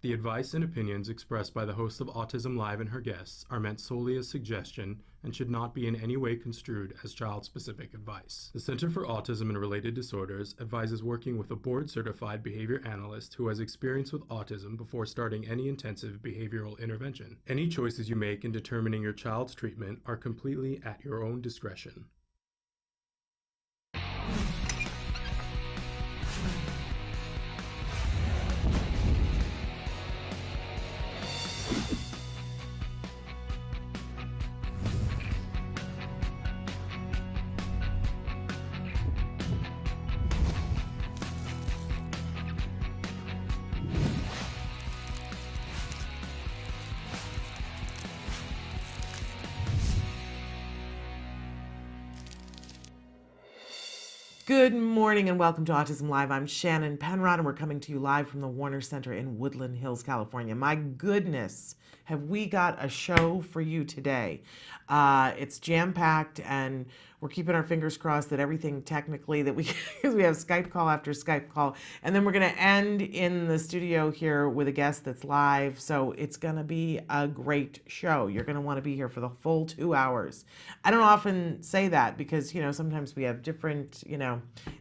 The advice and opinions expressed by the host of Autism Live and her guests are meant solely as suggestion and should not be in any way construed as child-specific advice. The Center for Autism and Related Disorders advises working with a board-certified behavior analyst who has experience with autism before starting any intensive behavioral intervention. Any choices you make in determining your child's treatment are completely at your own discretion. Good morning and welcome to Autism Live. I'm Shannon Penrod and we're coming to you live from the Warner Center in Woodland Hills, California. My goodness, have we got a show for you today. It's jam-packed and we're keeping our fingers crossed that everything technically that we have Skype call after Skype call. And then we're going to end in the studio here with a guest that's live. So it's going to be a great show. You're going to want to be here for the full 2 hours. I don't often say that because, sometimes we have different,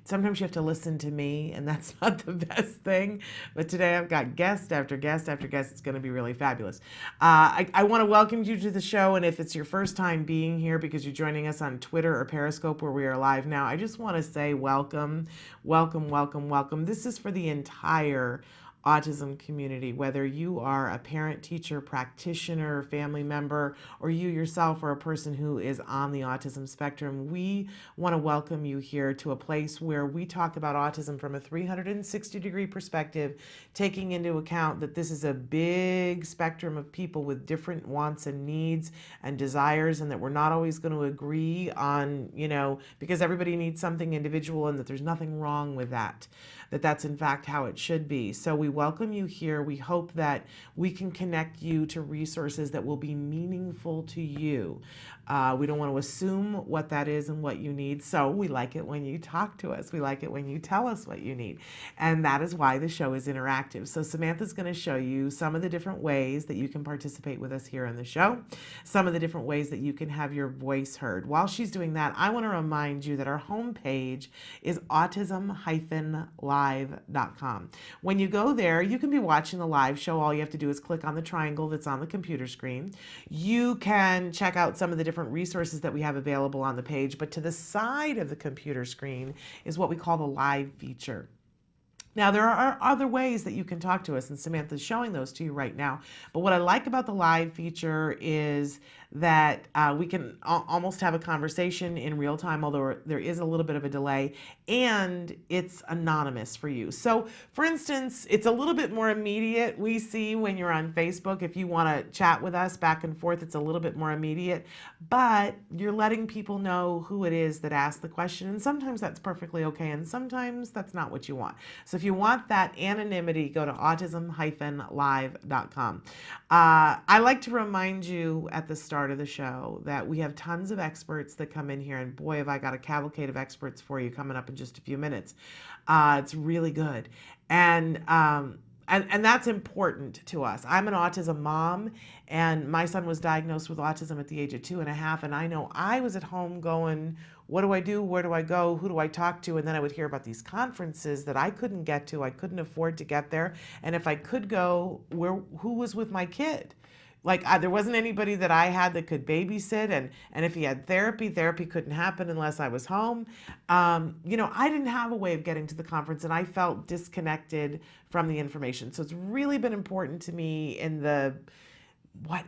sometimes you have to listen to me and that's not the best thing. But today I've got guest after guest after guest. It's going to be really fabulous. I want to welcome you to the show. And if it's your first time being here because you're joining us on Twitter or Periscope where we are live now, I just want to say welcome, welcome, welcome, welcome. This is for the entire autism community, whether you are a parent, teacher, practitioner, family member, or you yourself are a person who is on the autism spectrum. We want to welcome you here to a place where we talk about autism from a 360-degree perspective, taking into account that this is a big spectrum of people with different wants and needs and desires, and that we're not always going to agree on, because everybody needs something individual, and that there's nothing wrong with that that's in fact how it should be. So we welcome you here. We hope that we can connect you to resources that will be meaningful to you. We don't want to assume what that is and what you need. So we like it when you talk to us. We like it when you tell us what you need. And that is why the show is interactive. So Samantha's going to show you some of the different ways that you can participate with us here on the show, some of the different ways that you can have your voice heard. While she's doing that, I want to remind you that our homepage is autism-live.com. When you go there, you can be watching the live show. All you have to do is click on the triangle that's on the computer screen. You can check out some of the different resources that we have available on the page, but to the side of the computer screen is what we call the live feature. Now, there are other ways that you can talk to us, and Samantha's showing those to you right now. But what I like about the live feature is that we can almost have a conversation in real time, although there is a little bit of a delay, and it's anonymous for you. So, for instance, it's a little bit more immediate. We see when you're on Facebook, if you want to chat with us back and forth, it's a little bit more immediate, but you're letting people know who it is that asked the question, and sometimes that's perfectly okay, and sometimes that's not what you want. So if you want that anonymity, go to autism-live.com. I like to remind you at the start of the show that we have tons of experts that come in here, and boy, have I got a cavalcade of experts for you coming up in just a few minutes. It's really good. And that's important to us. I'm an autism mom, and my son was diagnosed with autism at the age of 2.5, and I know I was at home going, what do I do? Where do I go? Who do I talk to? And then I would hear about these conferences that I couldn't get to. I couldn't afford to get there. And if I could go, who was with my kid? Like there wasn't anybody that I had that could babysit, and if he had therapy couldn't happen unless I was home. I didn't have a way of getting to the conference, and I felt disconnected from the information. So it's really been important to me in the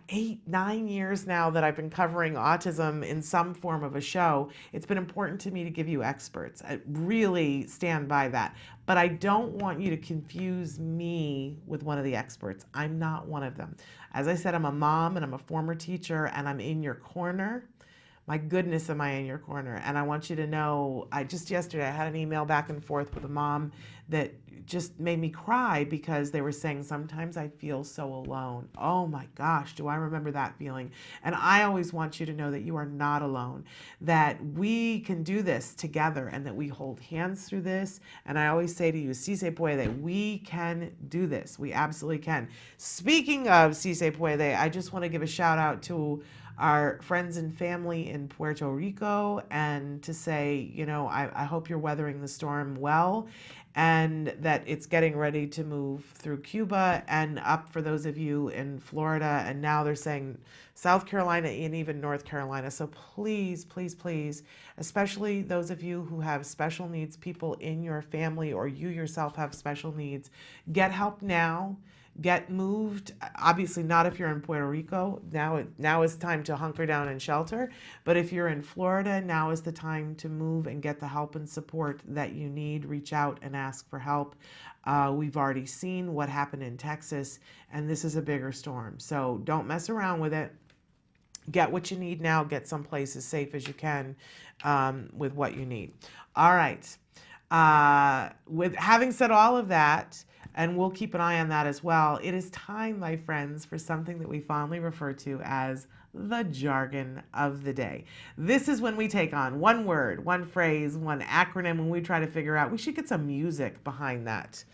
8-9 years now that I've been covering autism in some form of a show. It's been important to me to give you experts. I really stand by that. But I don't want you to confuse me with one of the experts. I'm not one of them. As I said, I'm a mom and I'm a former teacher, and I'm in your corner. my goodness, am I in your corner? And I want you to know, yesterday I had an email back and forth with a mom that just made me cry because they were saying, sometimes I feel so alone. Oh my gosh, do I remember that feeling? And I always want you to know that you are not alone, that we can do this together and that we hold hands through this. And I always say to you, si se puede, we can do this. We absolutely can. Speaking of si se puede, I just want to give a shout out to our friends and family in Puerto Rico and to say, I hope you're weathering the storm well and that it's getting ready to move through Cuba and up for those of you in Florida. And now they're saying South Carolina and even North Carolina. So please, please, please, especially those of you who have special needs, people in your family or you yourself have special needs, get help now. Get moved. Obviously not if you're in Puerto Rico. Now is time to hunker down and shelter. But if you're in Florida, now is the time to move and get the help and support that you need. Reach out and ask for help. We've already seen what happened in Texas, and this is a bigger storm. So don't mess around with it. Get what you need now. Get someplace as safe as you can with what you need. All right. With having said all of that, and we'll keep an eye on that as well, it is time, my friends, for something that we fondly refer to as the jargon of the day. This is when we take on one word, one phrase, one acronym, and we try to figure out, we should get some music behind that.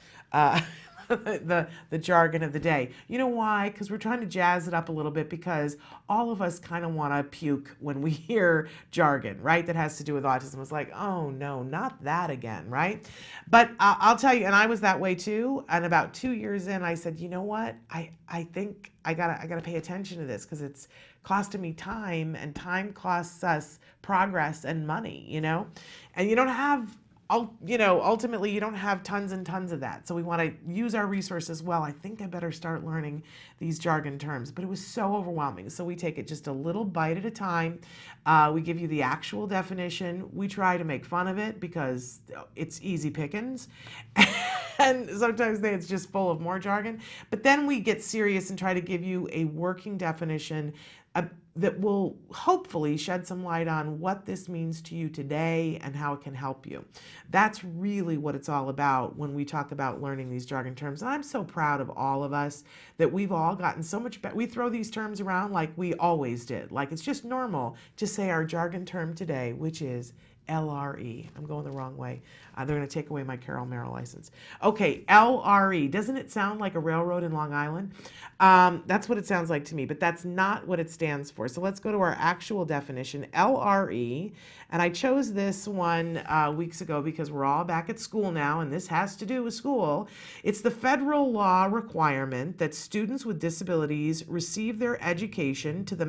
The jargon of the day. You know why? Because we're trying to jazz it up a little bit because all of us kind of want to puke when we hear jargon, right? That has to do with autism. It's like, oh no, not that again, right? But I'll tell you, and I was that way too. And about 2 years in, I said, you know what? I think I gotta pay attention to this because it's costing me time, and time costs us progress and money, and you don't have ultimately you don't have tons and tons of that. So we want to use our resources well. I think I better start learning these jargon terms, but it was so overwhelming. So we take it just a little bite at a time. We give you the actual definition. We try to make fun of it because it's easy pickings. And sometimes it's just full of more jargon. But then we get serious and try to give you a working definition that will hopefully shed some light on what this means to you today and how it can help you. That's really what it's all about when we talk about learning these jargon terms. And I'm so proud of all of us that we've all gotten so much better. We throw these terms around like we always did. Like it's just normal to say our jargon term today, which is LRE. I'm going the wrong way. They're going to take away my Carol Merrill license. Okay, LRE. Doesn't it sound like a railroad in Long Island? That's what it sounds like to me, but that's not what it stands for. So let's go to our actual definition, LRE. And I chose this one weeks ago because we're all back at school now, and this has to do with school. It's the federal law requirement that students with disabilities receive their education to the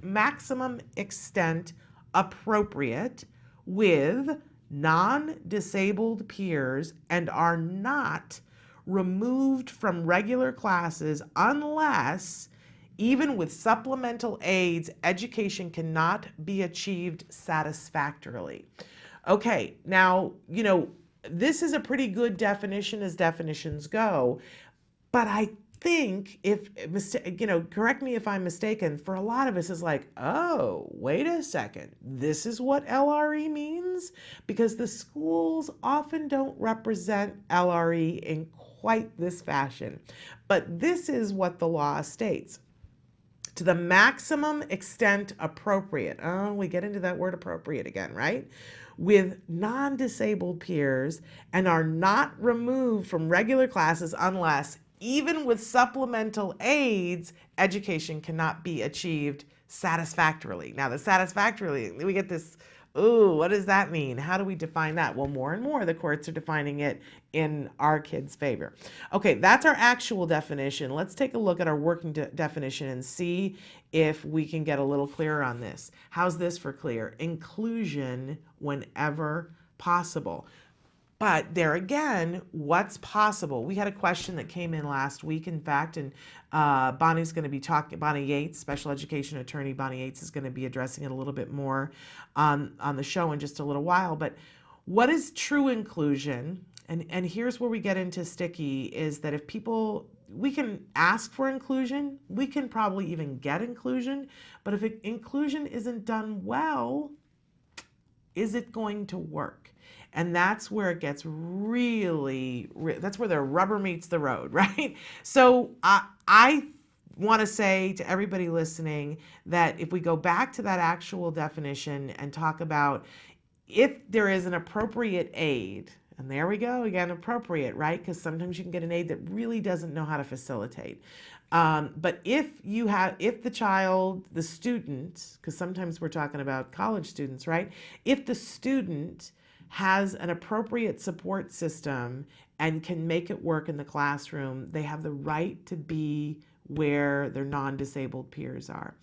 maximum extent appropriate with non-disabled peers and are not removed from regular classes unless, even with supplemental aids, education cannot be achieved satisfactorily. Okay, now, this is a pretty good definition as definitions go, but I think correct me if I'm mistaken, for a lot of us is like, oh, wait a second, this is what LRE means? Because the schools often don't represent LRE in quite this fashion. But this is what the law states. To the maximum extent appropriate. Oh, we get into that word appropriate again, right? With non-disabled peers and are not removed from regular classes unless, even with supplemental aids, education cannot be achieved satisfactorily. Now, the satisfactorily, we get this, ooh, what does that mean? How do we define that? Well, more and more the courts are defining it in our kids' favor. Okay, that's our actual definition. Let's take a look at our working definition and see if we can get a little clearer on this. How's this for clear? Inclusion whenever possible. But there again, what's possible? We had a question that came in last week, in fact, and Bonnie's going to be talking, Bonnie Yates, special education attorney Bonnie Yates, is going to be addressing it a little bit more on the show in just a little while. But what is true inclusion? And here's where we get into sticky, is that if people we can ask for inclusion. We can probably even get inclusion. But if inclusion isn't done well, is it going to work? And that's where it gets really, that's where the rubber meets the road, right? So I want to say to everybody listening that if we go back to that actual definition and talk about if there is an appropriate aid, and there we go again, appropriate, right? Because sometimes you can get an aid that really doesn't know how to facilitate. But if the child, the student, because sometimes we're talking about college students, right? If the student has an appropriate support system and can make it work in the classroom, they have the right to be where their non-disabled peers are.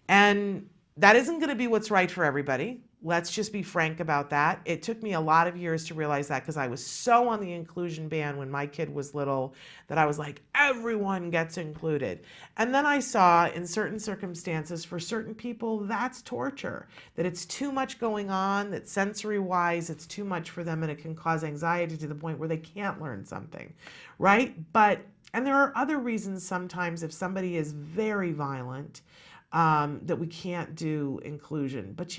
And that isn't going to be what's right for everybody. Let's just be frank about that. It took me a lot of years to realize that because I was so on the inclusion ban when my kid was little that I was like, everyone gets included. And then I saw in certain circumstances for certain people, that's torture, that it's too much going on, that sensory-wise, it's too much for them and it can cause anxiety to the point where they can't learn something, right? And there are other reasons sometimes if somebody is very violent, that we can't do inclusion. But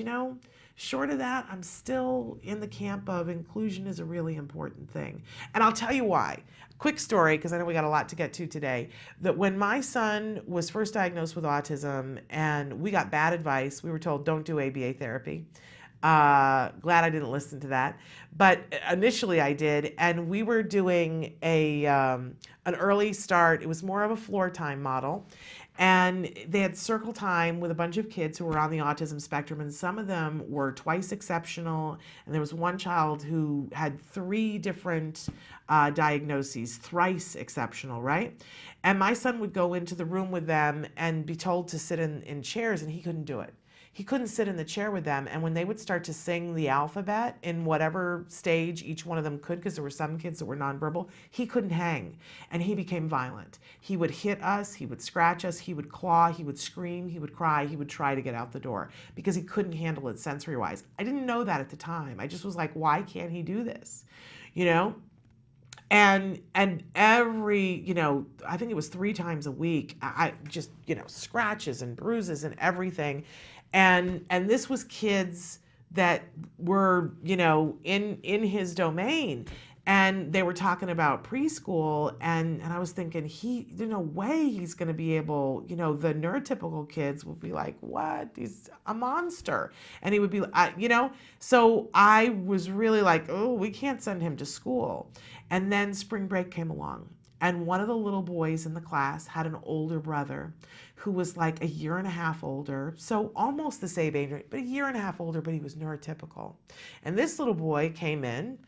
short of that, I'm still in the camp of inclusion is a really important thing. And I'll tell you why. Quick story, because I know we got a lot to get to today, that when my son was first diagnosed with autism and we got bad advice, we were told don't do ABA therapy. Glad I didn't listen to that. But initially I did, and we were doing an early start. It was more of a floor time model. And they had circle time with a bunch of kids who were on the autism spectrum, and some of them were twice exceptional. And there was one child who had 3 different diagnoses, thrice exceptional, right? And my son would go into the room with them and be told to sit in chairs, and he couldn't do it. He couldn't sit in the chair with them. And when they would start to sing the alphabet in whatever stage each one of them could, because there were some kids that were nonverbal, he couldn't hang. And he became violent. He would hit us, he would scratch us, he would claw, he would scream, he would cry, he would try to get out the door because he couldn't handle it sensory-wise. I didn't know that at the time. I just was like, why can't he do this? And every, I think it was 3 times a week, I just, scratches and bruises and everything. And this was kids that were, in his domain. And they were talking about preschool, and I was thinking, there's no way he's going to be able, the neurotypical kids will be like, what? He's a monster. And he would be, so I was really like, oh, we can't send him to school. And then spring break came along. And one of the little boys in the class had an older brother who was like 1.5 years older, so almost the same age, but 1.5 years older, but he was neurotypical. And this little boy came in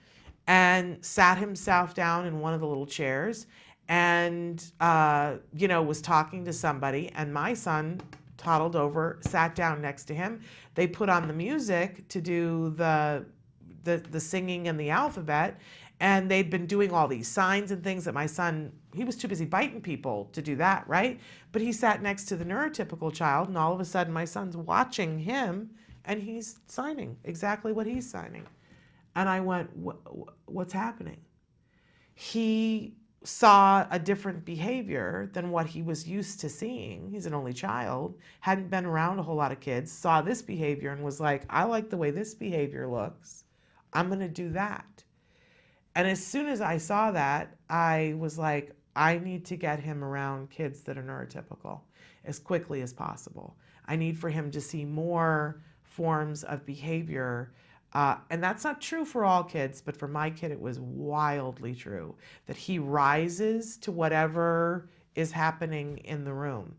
and sat himself down in one of the little chairs and, was talking to somebody. And my son toddled over, sat down next to him. They put on the music to do the singing and the alphabet. And they'd been doing all these signs and things that my son, he was too busy biting people to do that, right? But he sat next to the neurotypical child, and all of a sudden my son's watching him, and he's signing exactly what he's signing. And I went, what's happening? He saw a different behavior than what he was used to seeing. He's an only child, hadn't been around a whole lot of kids, saw this behavior and was like, I like the way this behavior looks. I'm going to do that. And as soon as I saw that, I was like, I need to get him around kids that are neurotypical as quickly as possible. I need for him to see more forms of behavior. And that's not true for all kids, but for my kid, it was wildly true that he rises to whatever is happening in the room.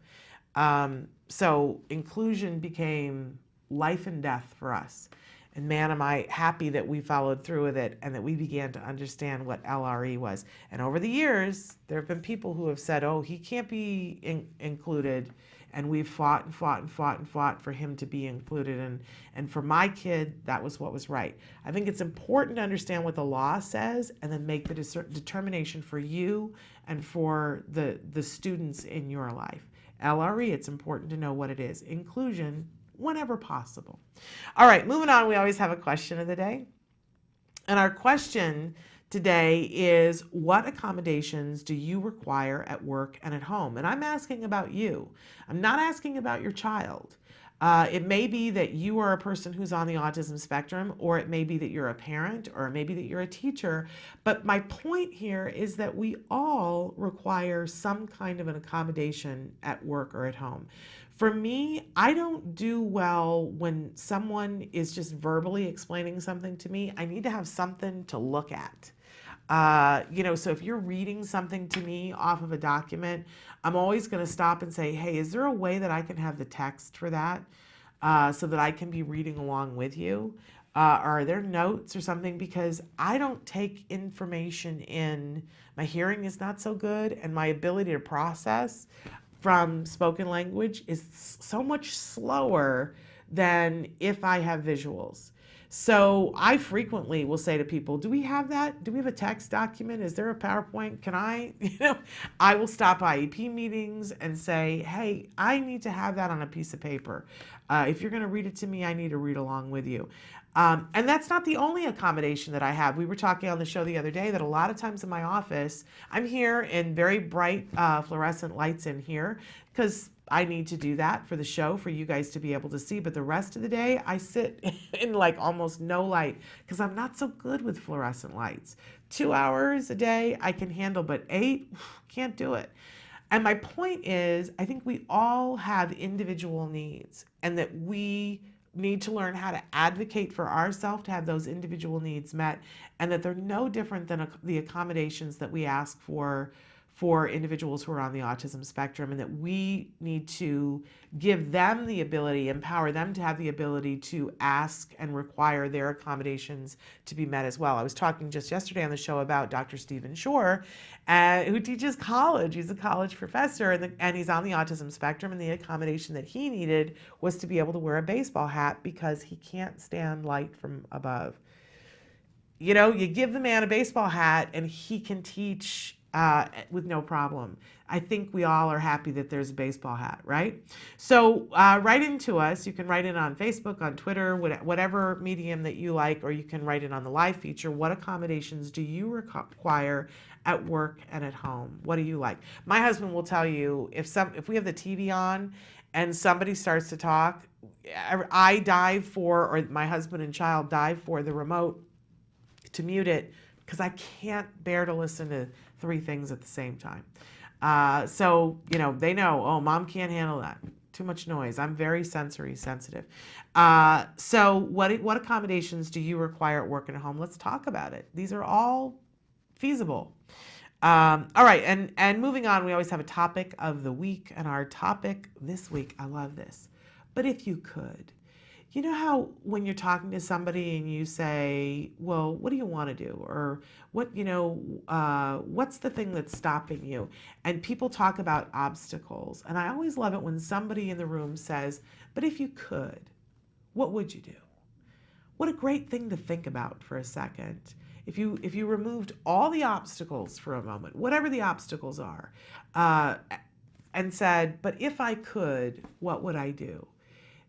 So inclusion became life and death for us. And man, am I happy that we followed through with it and that we began to understand what LRE was. And over the years, there have been people who have said, oh, he can't be included. And we've fought and fought and fought and fought for him to be included. And for my kid, that was what was right. I think it's important to understand what the law says and then make the determination for you and for the students in your life. LRE, it's important to know what it is. Inclusion, whenever possible. All right, moving on, we always have a question of the day. And our question today is, what accommodations do you require at work and at home? And I'm asking about you. I'm not asking about your child. It may be that you are a person who's on the autism spectrum, or it may be that you're a parent, or it may be that you're a teacher. But my point here is that we all require some kind of an accommodation at work or at home. For me, I don't do well when someone is just verbally explaining something to me. I need to have something to look at. So if you're reading something to me off of a document, I'm always going to stop and say, hey, is there a way that I can have the text for that so that I can be reading along with you? Are there notes or something? Because I don't take information in. My hearing is not so good, and my ability to process from spoken language is so much slower than if I have visuals. So I frequently will say to people, do we have that? Do we have a text document? Is there a PowerPoint? Can I, I will stop IEP meetings and say, hey, I need to have that on a piece of paper. If you're going to read it to me, I need to read along with you. And that's not the only accommodation that I have. We were talking on the show the other day that a lot of times in my office, I'm here in very bright fluorescent lights in here because I need to do that for the show for you guys to be able to see. But the rest of the day, I sit in like almost no light because I'm not so good with fluorescent lights. 2 hours a day I can handle, but 8, can't do it. And my point is, I think we all have individual needs, and that we need to learn how to advocate for ourselves to have those individual needs met, and that they're no different than the accommodations that we ask for individuals who are on the autism spectrum, and that we need to give them the ability, empower them to have the ability to ask and require their accommodations to be met as well. I was talking just yesterday on the show about Dr. Stephen Shore, who teaches college. He's a college professor, and he's on the autism spectrum, and the accommodation that he needed was to be able to wear a baseball hat because he can't stand light from above. You give the man a baseball hat and he can teach with no problem. I think we all are happy that there's a baseball hat, right? So write into us. You can write in on Facebook, on Twitter, whatever medium that you like, or you can write in on the live feature. What accommodations do you require at work and at home? What do you like? My husband will tell you, if we have the TV on and somebody starts to talk, I dive for, or my husband and child dive for the remote to mute it, because I can't bear to listen to 3 things at the same time. So they know, oh, mom can't handle that. Too much noise. I'm very sensory sensitive. So what accommodations do you require at work and at home? Let's talk about it. These are all feasible. All right, and moving on, we always have a topic of the week, and our topic this week, I love this, but if you could. You know how when you're talking to somebody and you say, well, what do you want to do? Or what's the thing that's stopping you? And people talk about obstacles. And I always love it when somebody in the room says, but if you could, what would you do? What a great thing to think about for a second. If you removed all the obstacles for a moment, whatever the obstacles are, and said, but if I could, what would I do?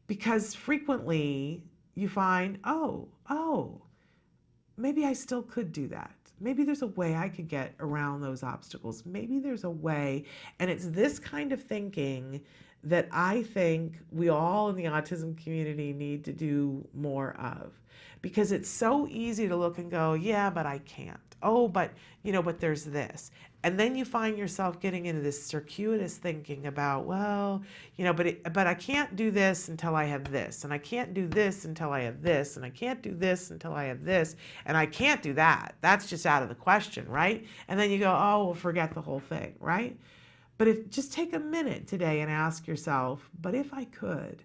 Because frequently you find, oh, maybe I still could do that. Maybe there's a way I could get around those obstacles. Maybe there's a way. And it's this kind of thinking that I think we all in the autism community need to do more of. Because it's so easy to look and go, yeah, but I can't. Oh, but there's this. And then you find yourself getting into this circuitous thinking about, well, but I can't do this until I have this, and I can't do this until I have this, and I can't do this until I have this, and I can't do that. That's just out of the question, right? And then you go, oh, well, forget the whole thing, right? But just take a minute today and ask yourself, but if I could,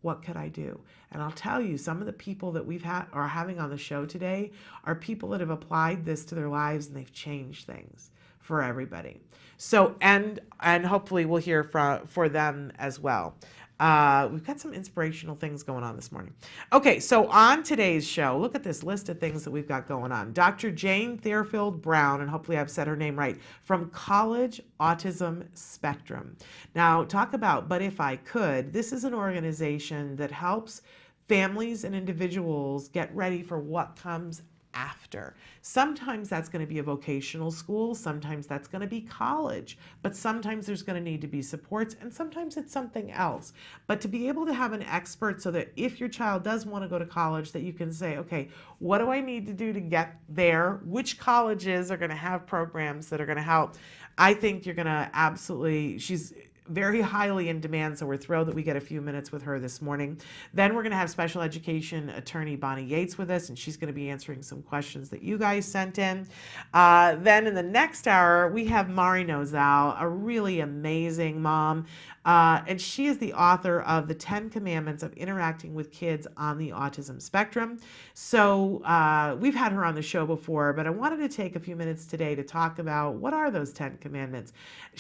what could I do? And I'll tell you, some of the people that are having on the show today are people that have applied this to their lives, and they've changed things for everybody. So, and hopefully we'll hear for them as well. We've got some inspirational things going on this morning. Okay, so on today's show, look at this list of things that we've got going on. Dr. Jane Therfield Brown, and hopefully I've said her name right, from College Autism Spectrum. Now, talk about, but if I could, this is an organization that helps families and individuals get ready for what comes after. Sometimes that's going to be a vocational school, sometimes that's going to be college, but sometimes there's going to need to be supports, and sometimes it's something else. But to be able to have an expert so that if your child does want to go to college, that you can say, okay, what do I need to do to get there? Which colleges are going to have programs that are going to help? I think you're going to absolutely, she's very highly in demand, so we're thrilled that we get a few minutes with her this morning. Then we're going to have special education attorney Bonnie Yates with us, and she's going to be answering some questions that you guys sent in. Then in the next hour, we have Mari Nozal, a really amazing mom, and she is the author of The 10 Commandments of Interacting with Kids on the Autism Spectrum. So we've had her on the show before, but I wanted to take a few minutes today to talk about what are those 10 commandments.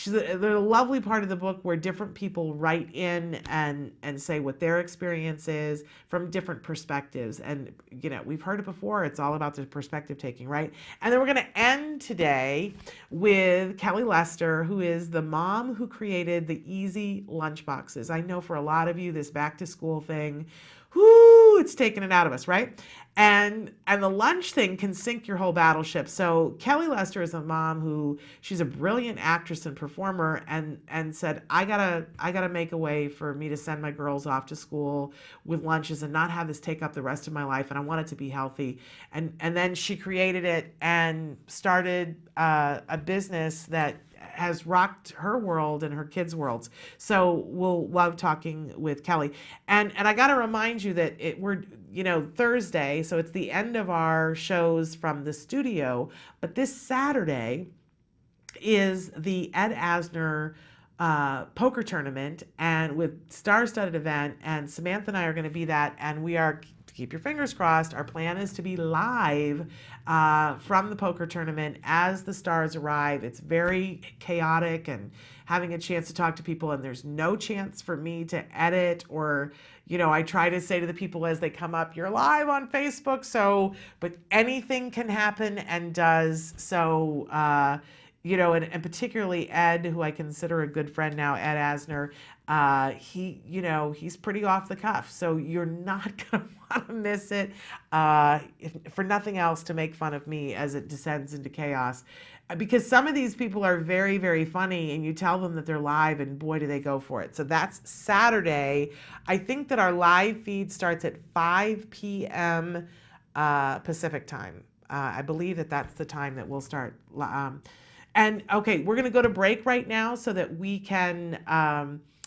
They're a lovely part of the book where different people write in and say what their experience is from different perspectives. And, you know, we've heard it before. It's all about the perspective taking, right? And then we're going to end today with Kelly Lester, who is the mom who created the Easy Lunch Boxes. I know for a lot of you, this back to school thing, whoo, it's taken it out of us, right? And the lunch thing can sink your whole battleship. So Kelly Lester is a mom who, she's a brilliant actress and performer, and said, I gotta make a way for me to send my girls off to school with lunches and not have this take up the rest of my life, and I want it to be healthy. And then she created it and started a business that has rocked her world and her kids' worlds. So we'll love talking with Kelly. And I got to remind you that we're, you know, Thursday, so it's the end of our shows from the studio. But this Saturday is the Ed Asner poker tournament, and with star-studded event, and Samantha and I are going to be that, and we are, keep your fingers crossed, our plan is to be live from the poker tournament as the stars arrive. It's very chaotic, and having a chance to talk to people, and there's no chance for me to edit, or, you know, I try to say to the people as they come up, you're live on Facebook, so, but anything can happen and does. So, you know, and particularly Ed, who I consider a good friend now, Ed Asner, he, you know, he's pretty off the cuff. So you're not going to want to miss it, for nothing else, to make fun of me as it descends into chaos. Because some of these people are very, very funny, and you tell them that they're live, and boy, do they go for it. So that's Saturday. I think that our live feed starts at 5 p.m. Pacific time. I believe that that's the time that we'll start. And okay, we're going to go to break right now so that we can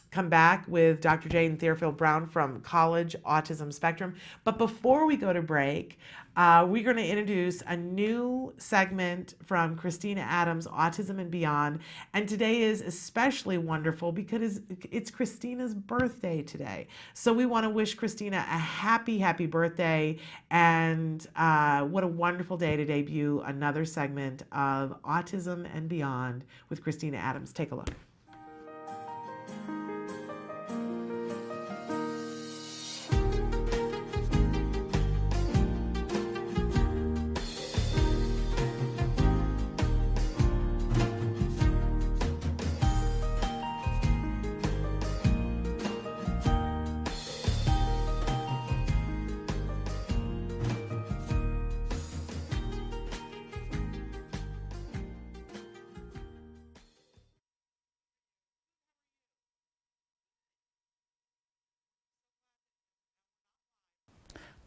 come back with Dr. Jane Theophil Brown from College Autism Spectrum. But before we go to break, we're going to introduce a new segment from Christina Adams, Autism and Beyond. And today is especially wonderful because it's Christina's birthday today. So we want to wish Christina a happy, happy birthday. And what a wonderful day to debut another segment of Autism and Beyond with Christina Adams. Take a look.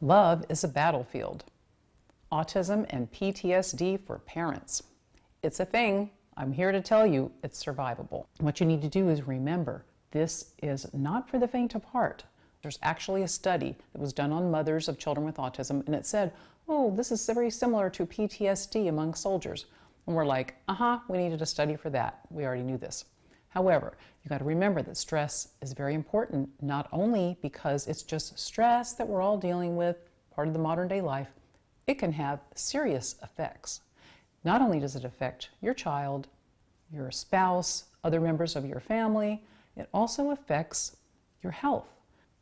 Love is a battlefield. Autism and PTSD for parents. It's a thing. I'm here to tell you it's survivable. What you need to do is remember, this is not for the faint of heart. There's actually a study that was done on mothers of children with autism, and it said, oh, this is very similar to PTSD among soldiers. And we're like, we needed a study for that. We already knew this. However, you got to remember that stress is very important, not only because it's just stress that we're all dealing with, part of the modern day life. It can have serious effects. Not only does it affect your child, your spouse, other members of your family, it also affects your health.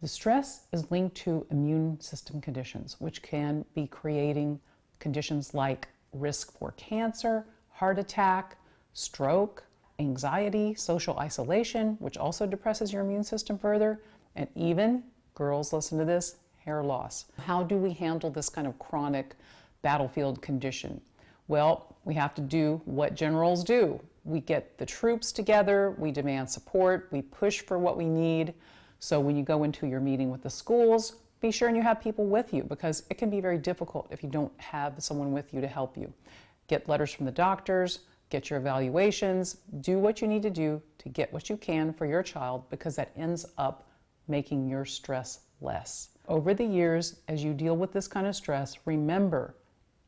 The stress is linked to immune system conditions, which can be creating conditions like risk for cancer, heart attack, stroke, anxiety, social isolation, which also depresses your immune system further, and even, girls, listen to this, hair loss. How do we handle this kind of chronic battlefield condition. Well, we have to do what generals do. We get the troops together, we demand support, we push for what we need. So when you go into your meeting with the schools, be sure and you have people with you, because it can be very difficult if you don't have someone with you to help you. Get letters from the doctors, get your evaluations, do what you need to do to get what you can for your child, because that ends up making your stress less. Over the years, as you deal with this kind of stress, remember,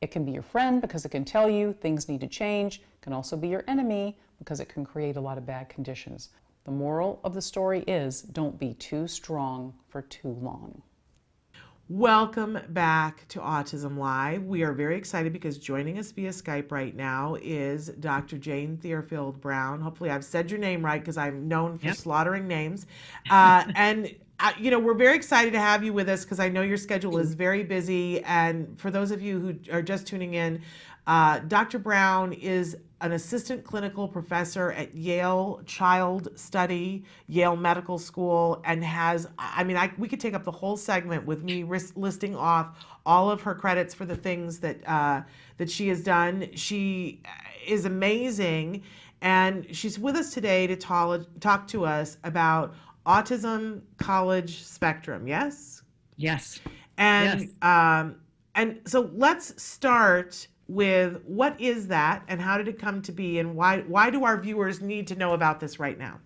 it can be your friend because it can tell you things need to change. It can also be your enemy because it can create a lot of bad conditions. The moral of the story is, don't be too strong for too long. Welcome back to Autism Live. We are very excited because joining us via Skype right now is Dr. Jane Theophilde Brown. Hopefully I've said your name right, because I'm known for slaughtering names. We're very excited to have you with us, because I know your schedule is very busy. And for those of you who are just tuning in, Dr. Brown is an assistant clinical professor at Yale Child Study, Yale Medical School, and we could take up the whole segment with me listing off all of her credits for the things that she has done. She is amazing, and she's with us today to talk to us about autism college spectrum. Yes? Yes. And yes. And so let's start with, what is that and how did it come to be, and why do our viewers need to know about this right now?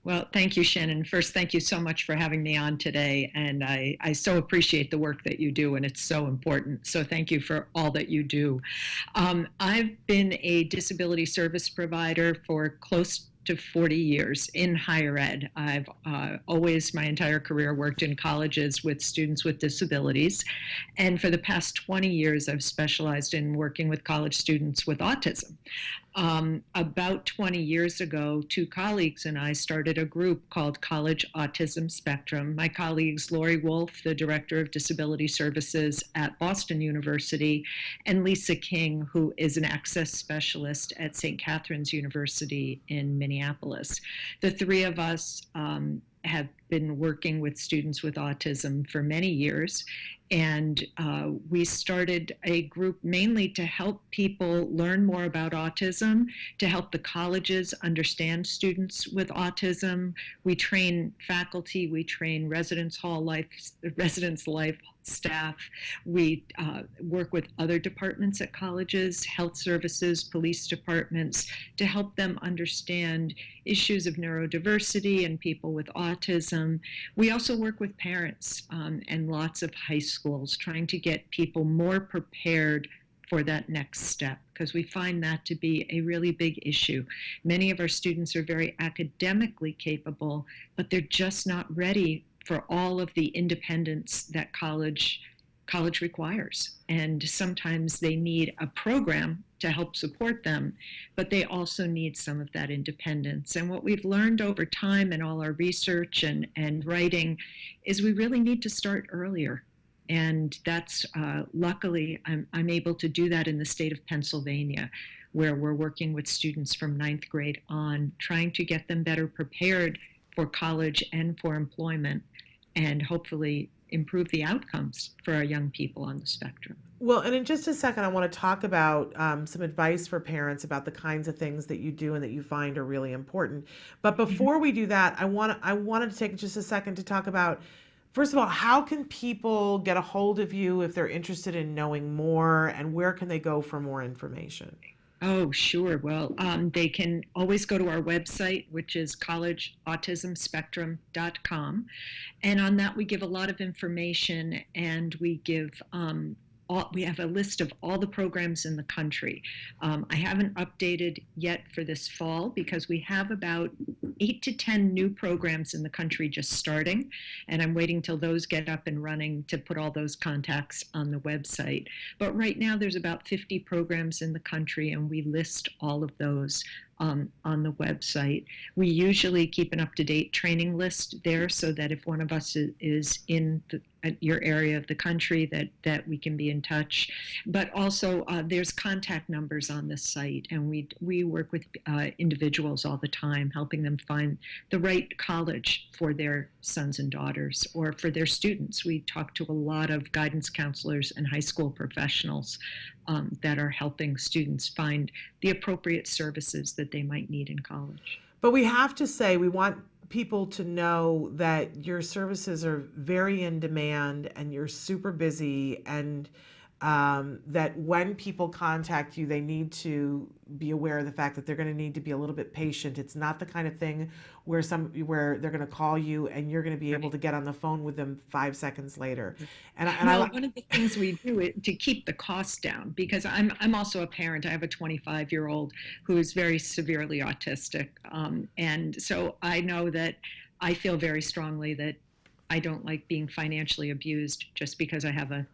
Well, thank you, Shannon. First, thank you so much for having me on today. And I so appreciate the work that you do, and it's so important. So thank you for all that you do. I've been a disability service provider for close to 40 years in higher ed. I've always, my entire career, worked in colleges with students with disabilities. And for the past 20 years, I've specialized in working with college students with autism. About 20 years ago, two colleagues and I started a group called College Autism Spectrum. My colleagues, Lori Wolf, the Director of Disability Services at Boston University, and Lisa King, who is an access specialist at St. Catherine's University in Minneapolis. The three of us have been working with students with autism for many years. And we started a group mainly to help people learn more about autism, to help the colleges understand students with autism. We train faculty, we train residence life staff. We work with other departments at colleges, health services, police departments, to help them understand issues of neurodiversity and people with autism. We also work with parents and lots of high schools, trying to get people more prepared for that next step, because we find that to be a really big issue. Many of our students are very academically capable, but they're just not ready for all of the independence that college requires. And sometimes they need a program to help support them, but they also need some of that independence. And what we've learned over time in all our research and writing is we really need to start earlier. And that's, luckily, I'm able to do that in the state of Pennsylvania, where we're working with students from 9th grade on, trying to get them better prepared for college and for employment, and hopefully improve the outcomes for our young people on the spectrum. Well, and in just a second, I want to talk about some advice for parents about the kinds of things that you do and that you find are really important. But before we do that, I wanted to take just a second to talk about, first of all, how can people get a hold of you if they're interested in knowing more, and where can they go for more information? Oh, sure. Well, they can always go to our website, which is collegeautismspectrum.com. And on that, we give a lot of information, and we give we have a list of all the programs in the country. I haven't updated yet for this fall, because we have about 8 to 10 new programs in the country just starting, and I'm waiting till those get up and running to put all those contacts on the website. But right now there's about 50 programs in the country, and we list all of those on the website. We usually keep an up-to-date training list there so that if one of us is in your area of the country, that we can be in touch. But also there's contact numbers on this site, and we work with individuals all the time, helping them find the right college for their sons and daughters or for their students. We talk to a lot of guidance counselors and high school professionals that are helping students find the appropriate services that they might need in college. But we have to say, we want people to know that your services are very in demand and you're super busy, and that when people contact you, they need to be aware of the fact that they're going to need to be a little bit patient. It's not the kind of thing where they're going to call you and you're going to be able to get on the phone with them 5 seconds later. One of the things we do to keep the cost down, because I'm also a parent. I have a 25-year-old who is very severely autistic, and so I know that I feel very strongly that I don't like being financially abused just because I have a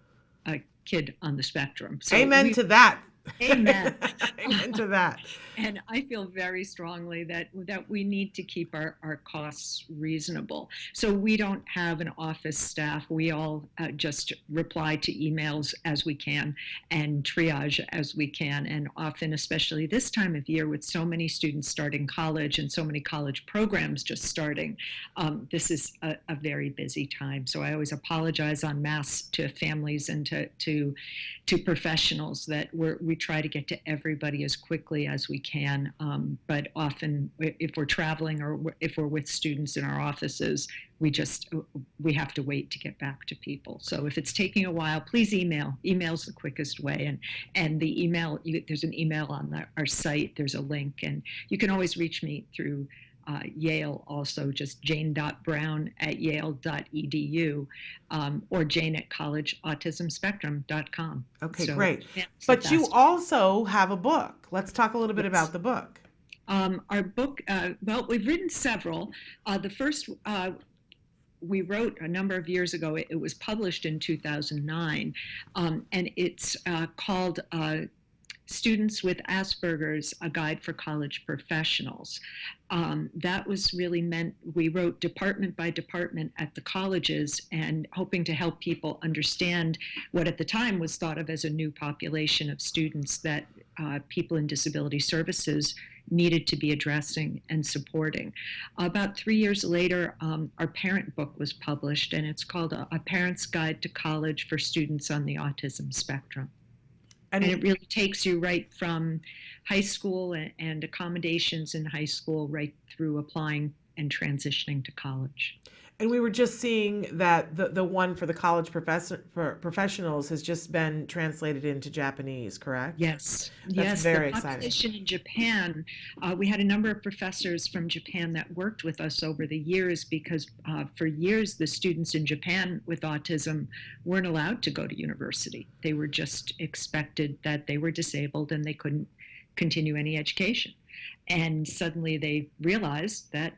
kid on the spectrum. So amen to that. Amen. Amen to that. And I feel very strongly that we need to keep our costs reasonable. So we don't have an office staff. We all just reply to emails as we can and triage as we can. And often, especially this time of year with so many students starting college and so many college programs just starting, this is a very busy time. So I always apologize en masse to families and to professionals that we try to get to everybody as quickly as we can. But often if we're traveling or if we're with students in our offices, we have to wait to get back to people. So if it's taking a while, please email. Email's the quickest way. And the email, there's an email on our site, there's a link, and you can always reach me through Yale also, just jane.brown@yale.edu, or jane@collegeautismspectrum.com. Okay, so, great. Yeah, But you also have a book. Let's talk a little bit about the book. Our book, well, we've written several. The first we wrote a number of years ago. It was published in 2009, and it's called Students with Asperger's, A Guide for College Professionals. That was really meant, we wrote department by department at the colleges and hoping to help people understand what at the time was thought of as a new population of students that people in disability services needed to be addressing and supporting. About 3 years later, our parent book was published, and it's called A Parent's Guide to College for Students on the Autism Spectrum. And it really takes you right from high school and accommodations in high school right through applying and transitioning to college. And we were just seeing that the one for the college professionals has just been translated into Japanese, correct? Yes. That's very the population exciting. in Japan, we had a number of professors from Japan that worked with us over the years because for years the students in Japan with autism weren't allowed to go to university. They were just expected that they were disabled and they couldn't continue any education. And suddenly they realized that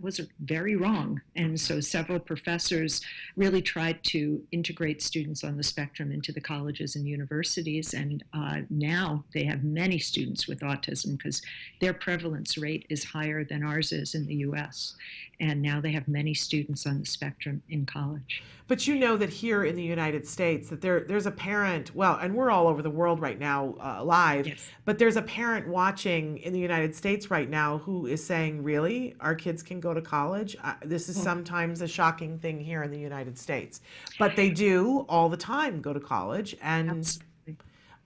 was very wrong. And so several professors really tried to integrate students on the spectrum into the colleges and universities. And now they have many students with autism because their prevalence rate is higher than ours is in the US. And now they have many students on the spectrum in college. But you know that here in the United States that there's a parent, well, and we're all over the world right now live, Yes. but there's a parent watching in the United States right now who is saying, really, our kids can go to college? This is sometimes a shocking thing here in the United States. But they do all the time go to college, and Absolutely.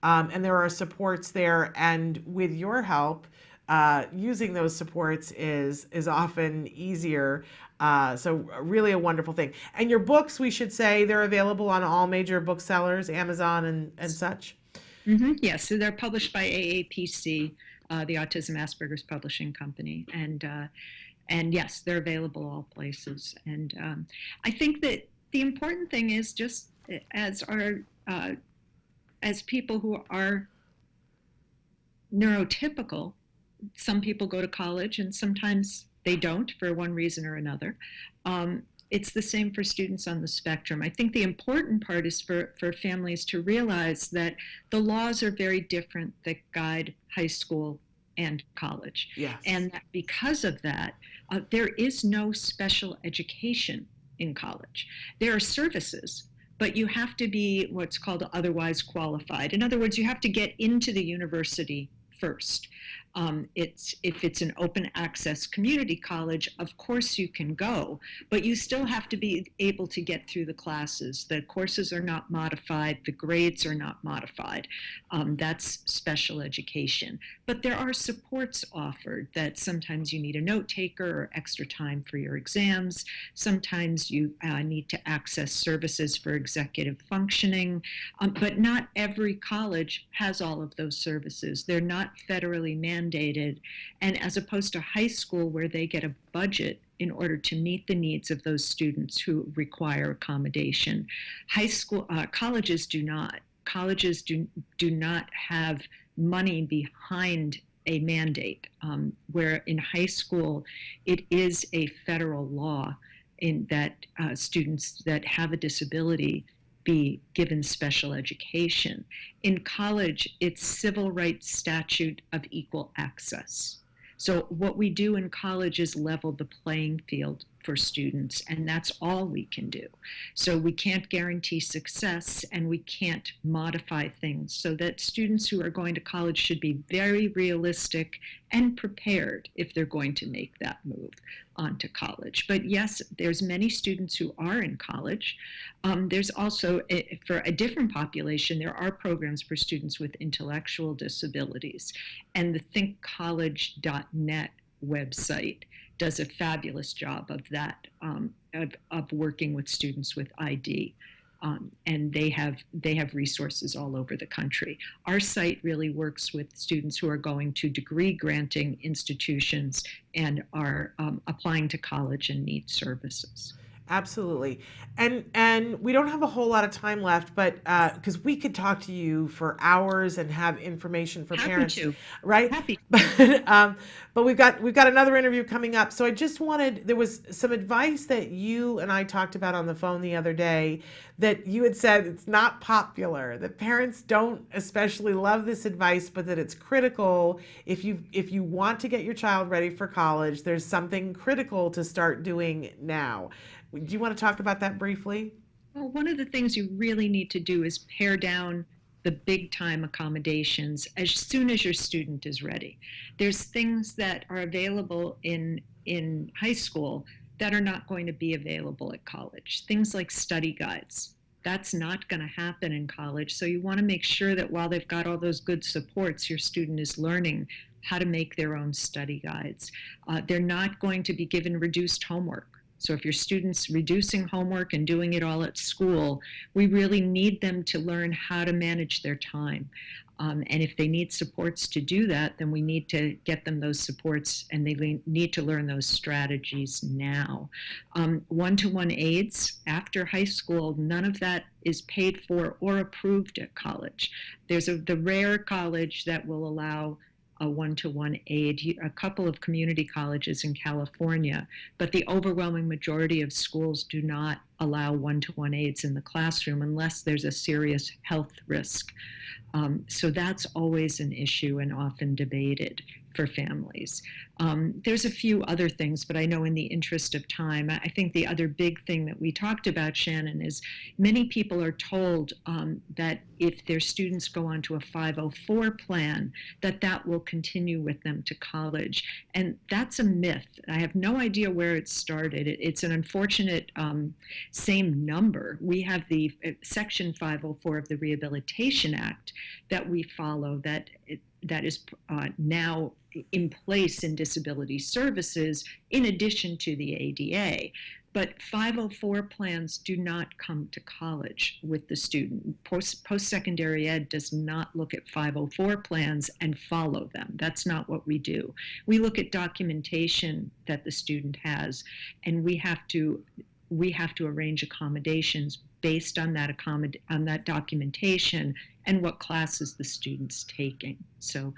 and there are supports there, and with your help, using those supports is often easier. So really a wonderful thing. And your books, we should say, they're available on all major booksellers, Amazon and such. Mm-hmm. Yes, so they're published by AAPC, the Autism Asperger's Publishing Company, and yes, they're available all places. And I think that the important thing is just as people who are neurotypical, some people go to college and sometimes they don't for one reason or another. It's the same for students on the spectrum. I think the important part is for families to realize that the laws are very different that guide high school and college. Yes. And that because of that, there is no special education in college. There are services, but you have to be what's called otherwise qualified. In other words, you have to get into the university first. If it's an open access community college, of course you can go, but you still have to be able to get through the classes. The courses are not modified, the grades are not modified. That's special education. But there are supports offered that sometimes you need a note taker or extra time for your exams. Sometimes you need to access services for executive functioning, but not every college has all of those services. They're not federally mandated, and as opposed to high school where they get a budget in order to meet the needs of those students who require accommodation, colleges do not. Colleges do not have money behind a mandate, where in high school it is a federal law in that students that have a disability be given special education. In college, it's civil rights statute of equal access. So what we do in college is level the playing field for students, and that's all we can do. So we can't guarantee success, and we can't modify things, so that students who are going to college should be very realistic and prepared if they're going to make that move onto college. But yes, there's many students who are in college. There's also, for a different population, there are programs for students with intellectual disabilities, and the thinkcollege.net website does a fabulous job of that, of working with students with ID. And they have resources all over the country. Our site really works with students who are going to degree granting institutions and are applying to college and need services. Absolutely. And we don't have a whole lot of time left, but because we could talk to you for hours and have information for Happy parents, to. right? Happy. But we've got another interview coming up. So I just wanted, there was some advice that you and I talked about on the phone the other day that you had said it's not popular, that parents don't especially love this advice, but that it's critical if you want to get your child ready for college. There's something critical to start doing now. Do you want to talk about that briefly? Well, one of the things you really need to do is pare down the big time accommodations as soon as your student is ready. There's things that are available in high school that are not going to be available at college. Things like study guides. That's not going to happen in college. So you want to make sure that while they've got all those good supports, your student is learning how to make their own study guides. They're not going to be given reduced homework. So if your student's reducing homework and doing it all at school, we really need them to learn how to manage their time. And if they need supports to do that, then we need to get them those supports, and they need to learn those strategies now. One-to-one aides after high school, none of that is paid for or approved at college. There's the rare college that will allow a one-to-one aide, a couple of community colleges in California, but the overwhelming majority of schools do not allow one-to-one aides in the classroom unless there's a serious health risk. So that's always an issue and often debated for families. There's a few other things, but I know in the interest of time, I think the other big thing that we talked about, Shannon, is many people are told that if their students go onto a 504 plan, that will continue with them to college. And that's a myth. I have no idea where it started. It's an unfortunate same number. We have the Section 504 of the Rehabilitation Act that we follow that is now in place in disability services in addition to the ADA. But 504 plans do not come to college with the student. Post-secondary ed does not look at 504 plans and follow them. That's not what we do. We look at documentation that the student has, and we have to arrange accommodations based on that documentation and what classes the student's taking. So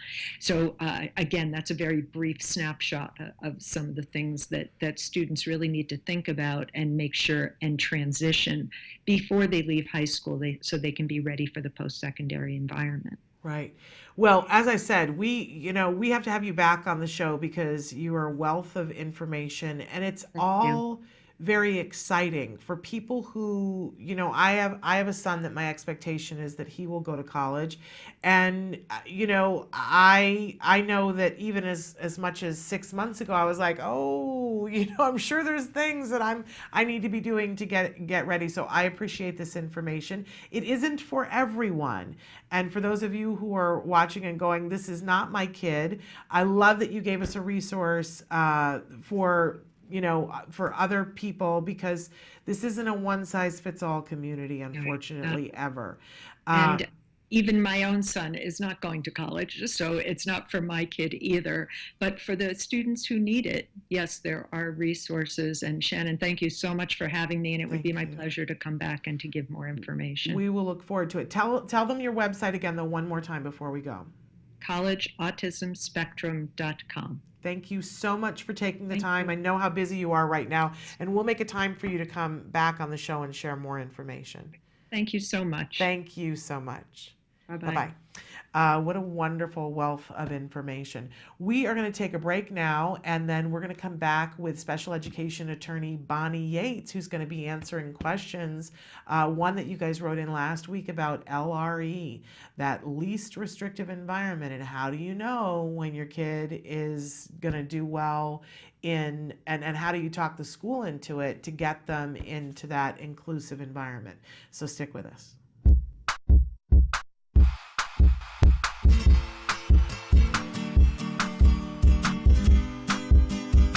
again, that's a very brief snapshot of some of the things that students really need to think about and make sure and transition before they leave high school so they can be ready for the post-secondary environment. Right. Well, as I said, we have to have you back on the show because you are a wealth of information, and it's Yeah. all very exciting for people who, I have a son that my expectation is that he will go to college, and I know that even as much as 6 months ago I was like, oh, I'm sure there's things that I need to be doing to get ready. So I appreciate this information. It isn't for everyone. And for those of you who are watching and going, this is not my kid, I love that you gave us a resource for other people, because this isn't a one-size-fits-all community, unfortunately, ever. And even my own son is not going to college, so it's not for my kid either. But for the students who need it, yes, there are resources. And Shannon, thank you so much for having me, and it would be my pleasure to come back and to give more information. We will look forward to it. Tell them your website again, though, one more time before we go. collegeautismspectrum.com. Thank you so much for taking the time. I know how busy you are right now, and we'll make a time for you to come back on the show and share more information. Thank you so much. Thank you so much. Bye-bye. Bye-bye. What a wonderful wealth of information. We are going to take a break now, and then we're going to come back with special education attorney Bonnie Yates, who's going to be answering questions. One that you guys wrote in last week about LRE, that least restrictive environment, and how do you know when your kid is going to do well and how do you talk the school into it to get them into that inclusive environment. So stick with us.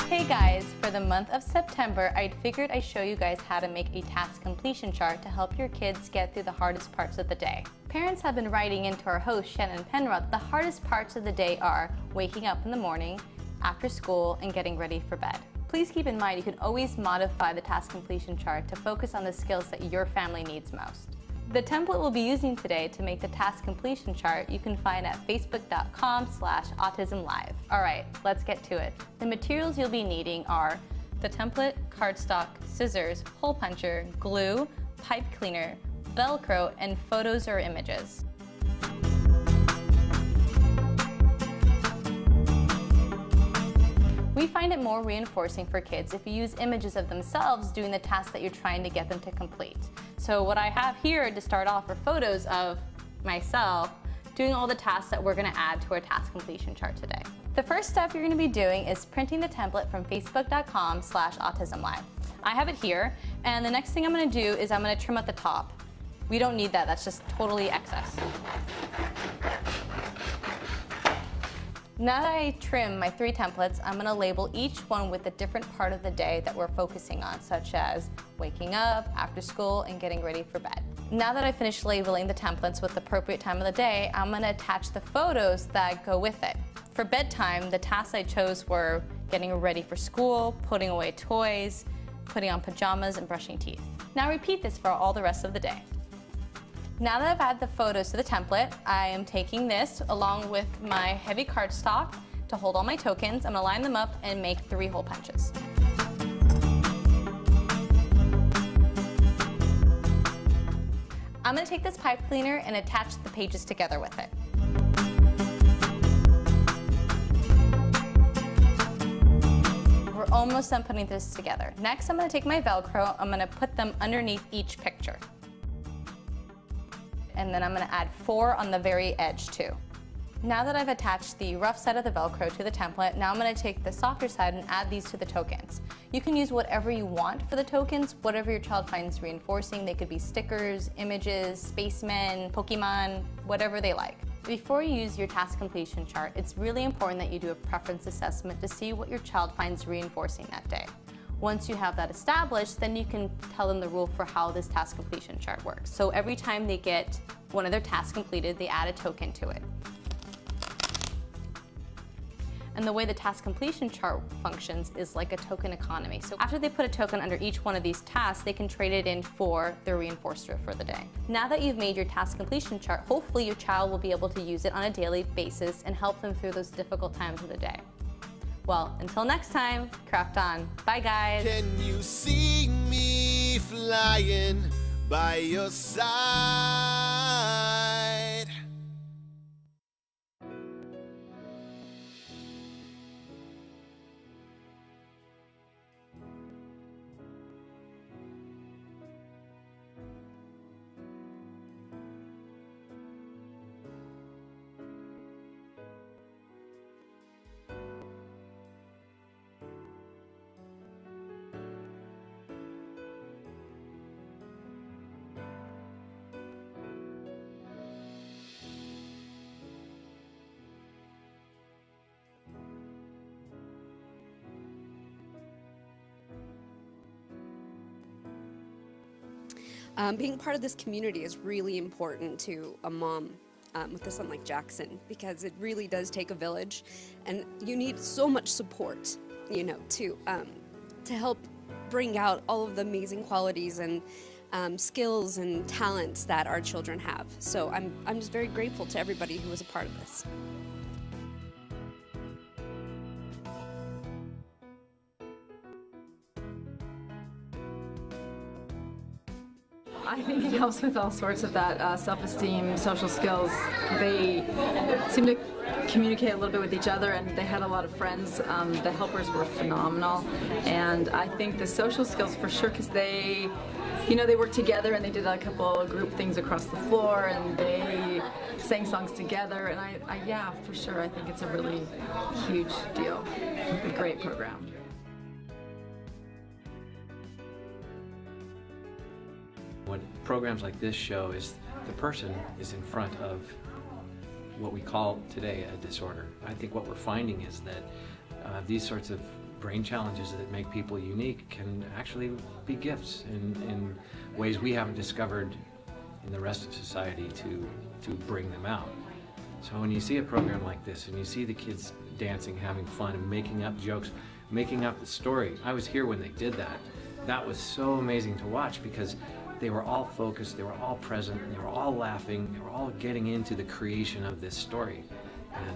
Hey guys, for the month of September, I figured I'd show you guys how to make a task completion chart to help your kids get through the hardest parts of the day. Parents have been writing into our host, Shannon Penrod, the hardest parts of the day are waking up in the morning, after school, and getting ready for bed. Please keep in mind you can always modify the task completion chart to focus on the skills that your family needs most. The template we'll be using today to make the task completion chart you can find at facebook.com/autism-live. All right, let's get to it. The materials you'll be needing are the template, cardstock, scissors, hole puncher, glue, pipe cleaner, Velcro, and photos or images. We find it more reinforcing for kids if you use images of themselves doing the task that you're trying to get them to complete. So what I have here to start off are photos of myself doing all the tasks that we're going to add to our task completion chart today. The first step you're going to be doing is printing the template from facebook.com/autism-live. I have it here, and the next thing I'm going to do is I'm going to trim at the top. We don't need that, that's just totally excess. Now that I trim my 3 templates, I'm going to label each one with a different part of the day that we're focusing on, such as waking up, after school, and getting ready for bed. Now that I finished labeling the templates with the appropriate time of the day, I'm going to attach the photos that go with it. For bedtime, the tasks I chose were getting ready for school, putting away toys, putting on pajamas, and brushing teeth. Now repeat this for all the rest of the day. Now that I've added the photos to the template, I am taking this along with my heavy cardstock to hold all my tokens. I'm going to line them up and make 3 hole punches. I'm going to take this pipe cleaner and attach the pages together with it. We're almost done putting this together. Next, I'm going to take my Velcro. I'm going to put them underneath each picture. And then I'm going to add 4 on the very edge too. Now that I've attached the rough side of the Velcro to the template, now I'm going to take the softer side and add these to the tokens. You can use whatever you want for the tokens, whatever your child finds reinforcing. They could be stickers, images, spacemen, Pokemon, whatever they like. Before you use your task completion chart, it's really important that you do a preference assessment to see what your child finds reinforcing that day. Once you have that established, then you can tell them the rule for how this task completion chart works. So every time they get one of their tasks completed, they add a token to it. And the way the task completion chart functions is like a token economy. So after they put a token under each one of these tasks, they can trade it in for their reinforcer for the day. Now that you've made your task completion chart, hopefully your child will be able to use it on a daily basis and help them through those difficult times of the day. Well, until next time, craft on. Bye, guys. Can you see me flying by your side? Being part of this community is really important to a mom with a son like Jackson, because it really does take a village, and you need so much support, you know, to help bring out all of the amazing qualities and skills and talents that our children have. So I'm just very grateful to everybody who was a part of this. I think it helps with all sorts of that self-esteem, social skills. They seem to communicate a little bit with each other, and they had a lot of friends. The helpers were phenomenal, and I think the social skills for sure, because they, you know, they worked together and they did a couple of group things across the floor, and they sang songs together, and I yeah, for sure, I think it's a really huge deal. A great program. What programs like this show is the person is in front of what we call today a disorder. I think what we're finding is that these sorts of brain challenges that make people unique can actually be gifts in ways we haven't discovered in the rest of society to bring them out. So when you see a program like this and you see the kids dancing, having fun, and making up jokes, making up the story. I was here when they did that. That was so amazing to watch, because they were all focused, they were all present, they were all laughing, they were all getting into the creation of this story. And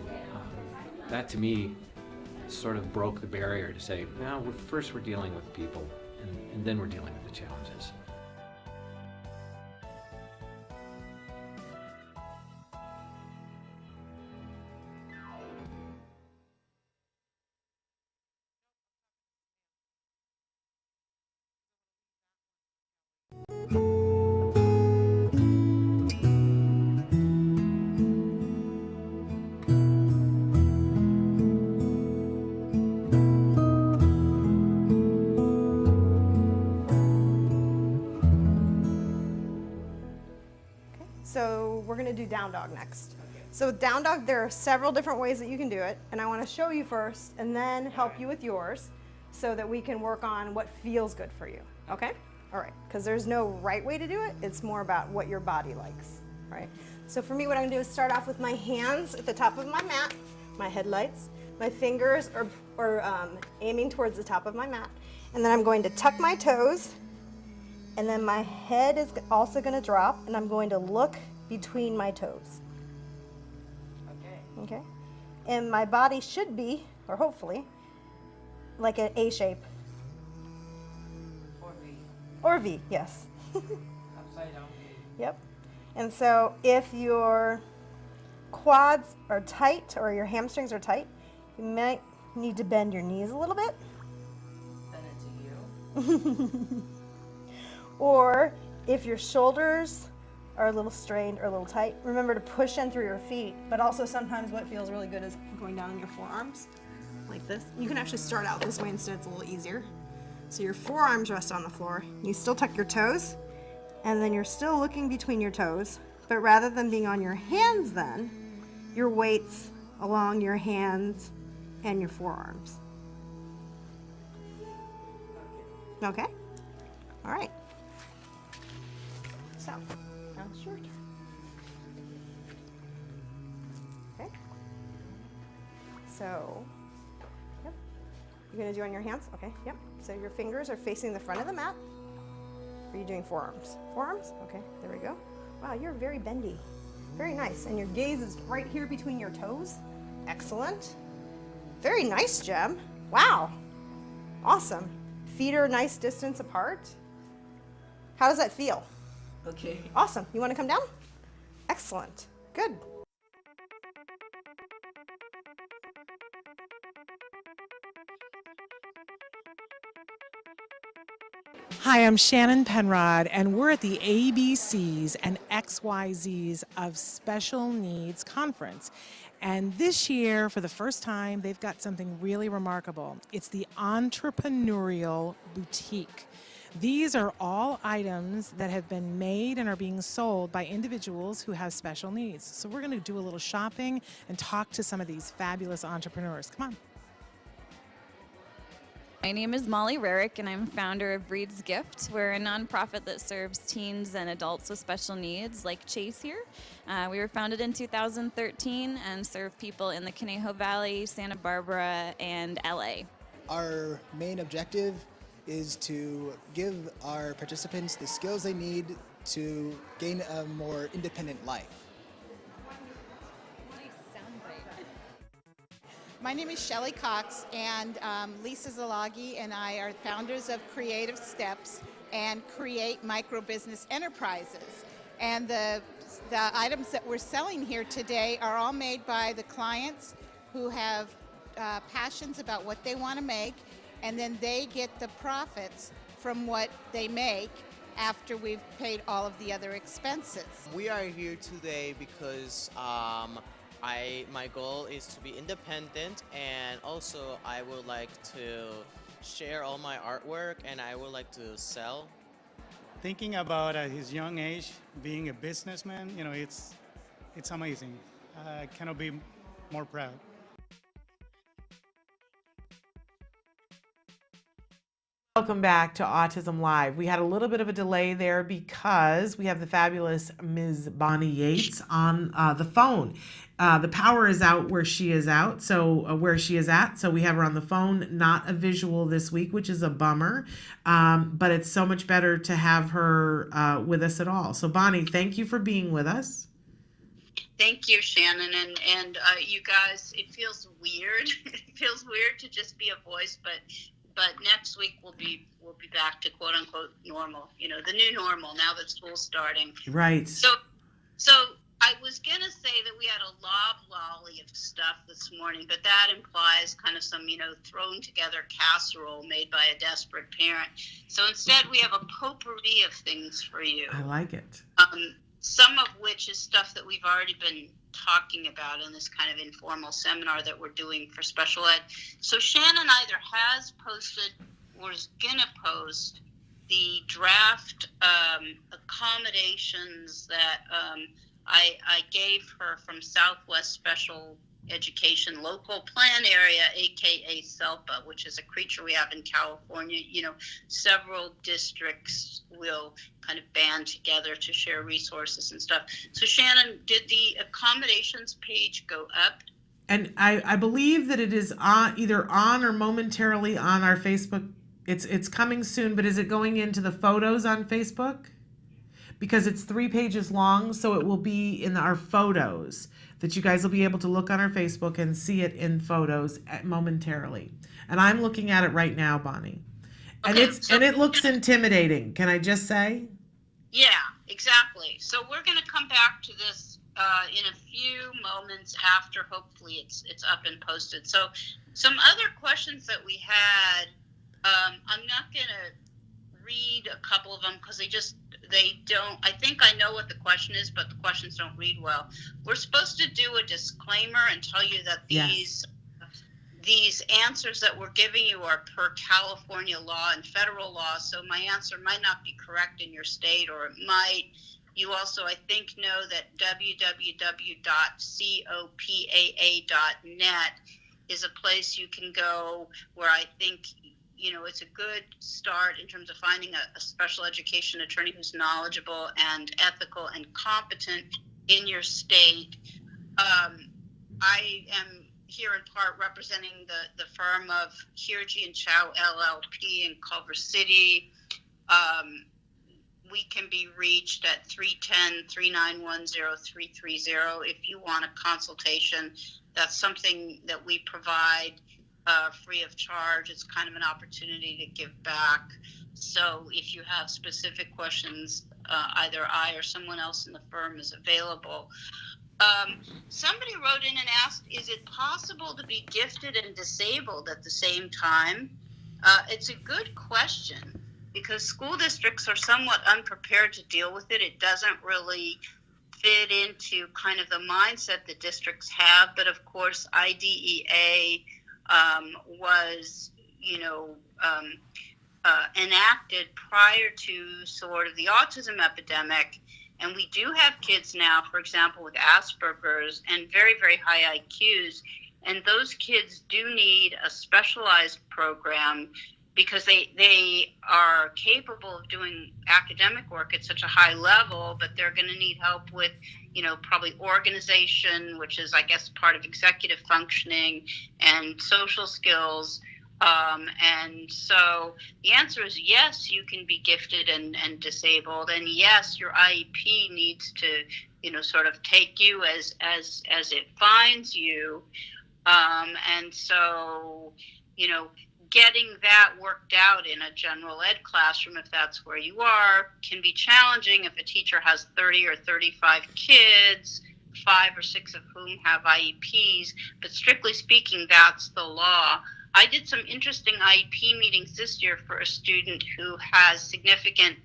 that to me sort of broke the barrier to say, no, first we're dealing with people, and then we're dealing with the challenges. So we're going to do down dog next. So with down dog, there are several different ways that you can do it, and I want to show you first and then help you with yours so that we can work on what feels good for you, okay? All right, because there's no right way to do it, it's more about what your body likes, all right? So for me, what I'm going to do is start off with my hands at the top of my mat, my headlights, my fingers are aiming towards the top of my mat, and then I'm going to tuck my toes, and then my head is also going to drop, and I'm going to look between my toes. Okay. And my body should be, or hopefully, like an A shape. Or V. Or V, yes. Upside down V. Yep. And so if your quads are tight or your hamstrings are tight, you might need to bend your knees a little bit. Then it's you. Or if your shoulders are a little strained or a little tight, remember to push in through your feet, but also sometimes what feels really good is going down on your forearms, like this. You can actually start out this way instead, it's a little easier. So your forearms rest on the floor, you still tuck your toes, and then you're still looking between your toes, but rather than being on your hands then, your weight's along your hands and your forearms. Okay? All right. So, now it's your turn. Okay. So, yep. You're going to do on your hands? Okay, yep. So your fingers are facing the front of the mat. Or are you doing forearms? Forearms? Okay, there we go. Wow, you're very bendy. Very nice. And your gaze is right here between your toes. Excellent. Very nice, Jem. Wow. Awesome. Feet are a nice distance apart. How does that feel? Okay. Awesome. You want to come down? Excellent. Good. Hi, I'm Shannon Penrod, and we're at the ABCs and XYZs of Special Needs Conference. And this year, for the first time, they've got something really remarkable. It's the Entrepreneurial Boutique. These are all items that have been made and are being sold by individuals who have special needs. So we're going to do a little shopping and talk to some of these fabulous entrepreneurs. Come on. My name is Molly Rarick, and I'm founder of Breed's Gift. We're a nonprofit that serves teens and adults with special needs, like Chase here. We were founded in 2013 and serve people in the Conejo Valley, Santa Barbara, and LA. Our main objective is to give our participants the skills they need to gain a more independent life. My name is Shelley Cox, and Lisa Zalagi and I are founders of Creative Steps and Create Micro Business Enterprises. And the items that we're selling here today are all made by the clients who have passions about what they want to make, and then they get the profits from what they make after we've paid all of the other expenses. We are here today because my goal is to be independent, and also I would like to share all my artwork, and I would like to sell. Thinking about at his young age being a businessman, it's amazing. I cannot be more proud. Welcome back to Autism Live. We had a little bit of a delay there because we have the fabulous Ms. Bonnie Yates on the phone. The power is out where she is at, so we have her on the phone, not a visual this week, which is a bummer, but it's so much better to have her with us at all. So Bonnie, thank you for being with us. Thank you, Shannon, and you guys. It feels weird. It feels weird to just be a voice, but next week we'll be back to quote unquote normal. The new normal now that school's starting. Right. So I was gonna say that we had a loblolly of stuff this morning, but that implies kind of some thrown together casserole made by a desperate parent. So instead we have a potpourri of things for you. I like it. Some of which is stuff that we've already been talking about in this kind of informal seminar that we're doing for special ed. So Shannon either has posted or is gonna post the draft accommodations that I gave her from Southwest Special Education Local Plan Area, aka SELPA, which is a creature we have in California. Several districts will kind of band together to share resources and stuff. So Shannon, did the accommodations page go up? And I believe that it is either on or momentarily on our Facebook. It's coming soon, but is it going into the photos on Facebook? Because it's 3 pages long, so it will be in our photos that you guys will be able to look on our Facebook and see it in photos momentarily. And I'm looking at it right now, Bonnie. And Okay, it looks intimidating. Can I just say? Yeah, exactly. So we're going to come back to this in a few moments after hopefully it's up and posted. So some other questions that we had, I'm not going to read a couple of them because they don't, I think I know what the question is, but the questions don't read well. We're supposed to do a disclaimer and tell you that these answers that we're giving you are per California law and federal law, so my answer might not be correct in your state, or it might. You also, I think, know that www.copaa.net is a place you can go where I think it's a good start in terms of finding a special education attorney who's knowledgeable and ethical and competent in your state. I am here in part representing the firm of Hirji and Chow LLP in Culver City. We can be reached at 310-391-0330 if you want a consultation. That's something that we provide free of charge. It's kind of an opportunity to give back. So if you have specific questions, either I or someone else in the firm is available. Somebody wrote in and asked, is it possible to be gifted and disabled at the same time? It's a good question because school districts are somewhat unprepared to deal with it. It doesn't really fit into kind of the mindset that districts have, but of course IDEA was, enacted prior to sort of the autism epidemic. And we do have kids now, for example, with Asperger's and very, very high IQs. And those kids do need a specialized program because they are capable of doing academic work at such a high level, but they're going to need help with, probably organization, which is, I guess, part of executive functioning, and social skills. And so the answer is yes, you can be gifted and disabled, and yes, your IEP needs to, sort of take you as it finds you. And so, getting that worked out in a general ed classroom, if that's where you are, can be challenging if a teacher has 30 or 35 kids, 5 or 6 of whom have IEPs. But strictly speaking, that's the law. I did some interesting IEP meetings this year for a student who has significant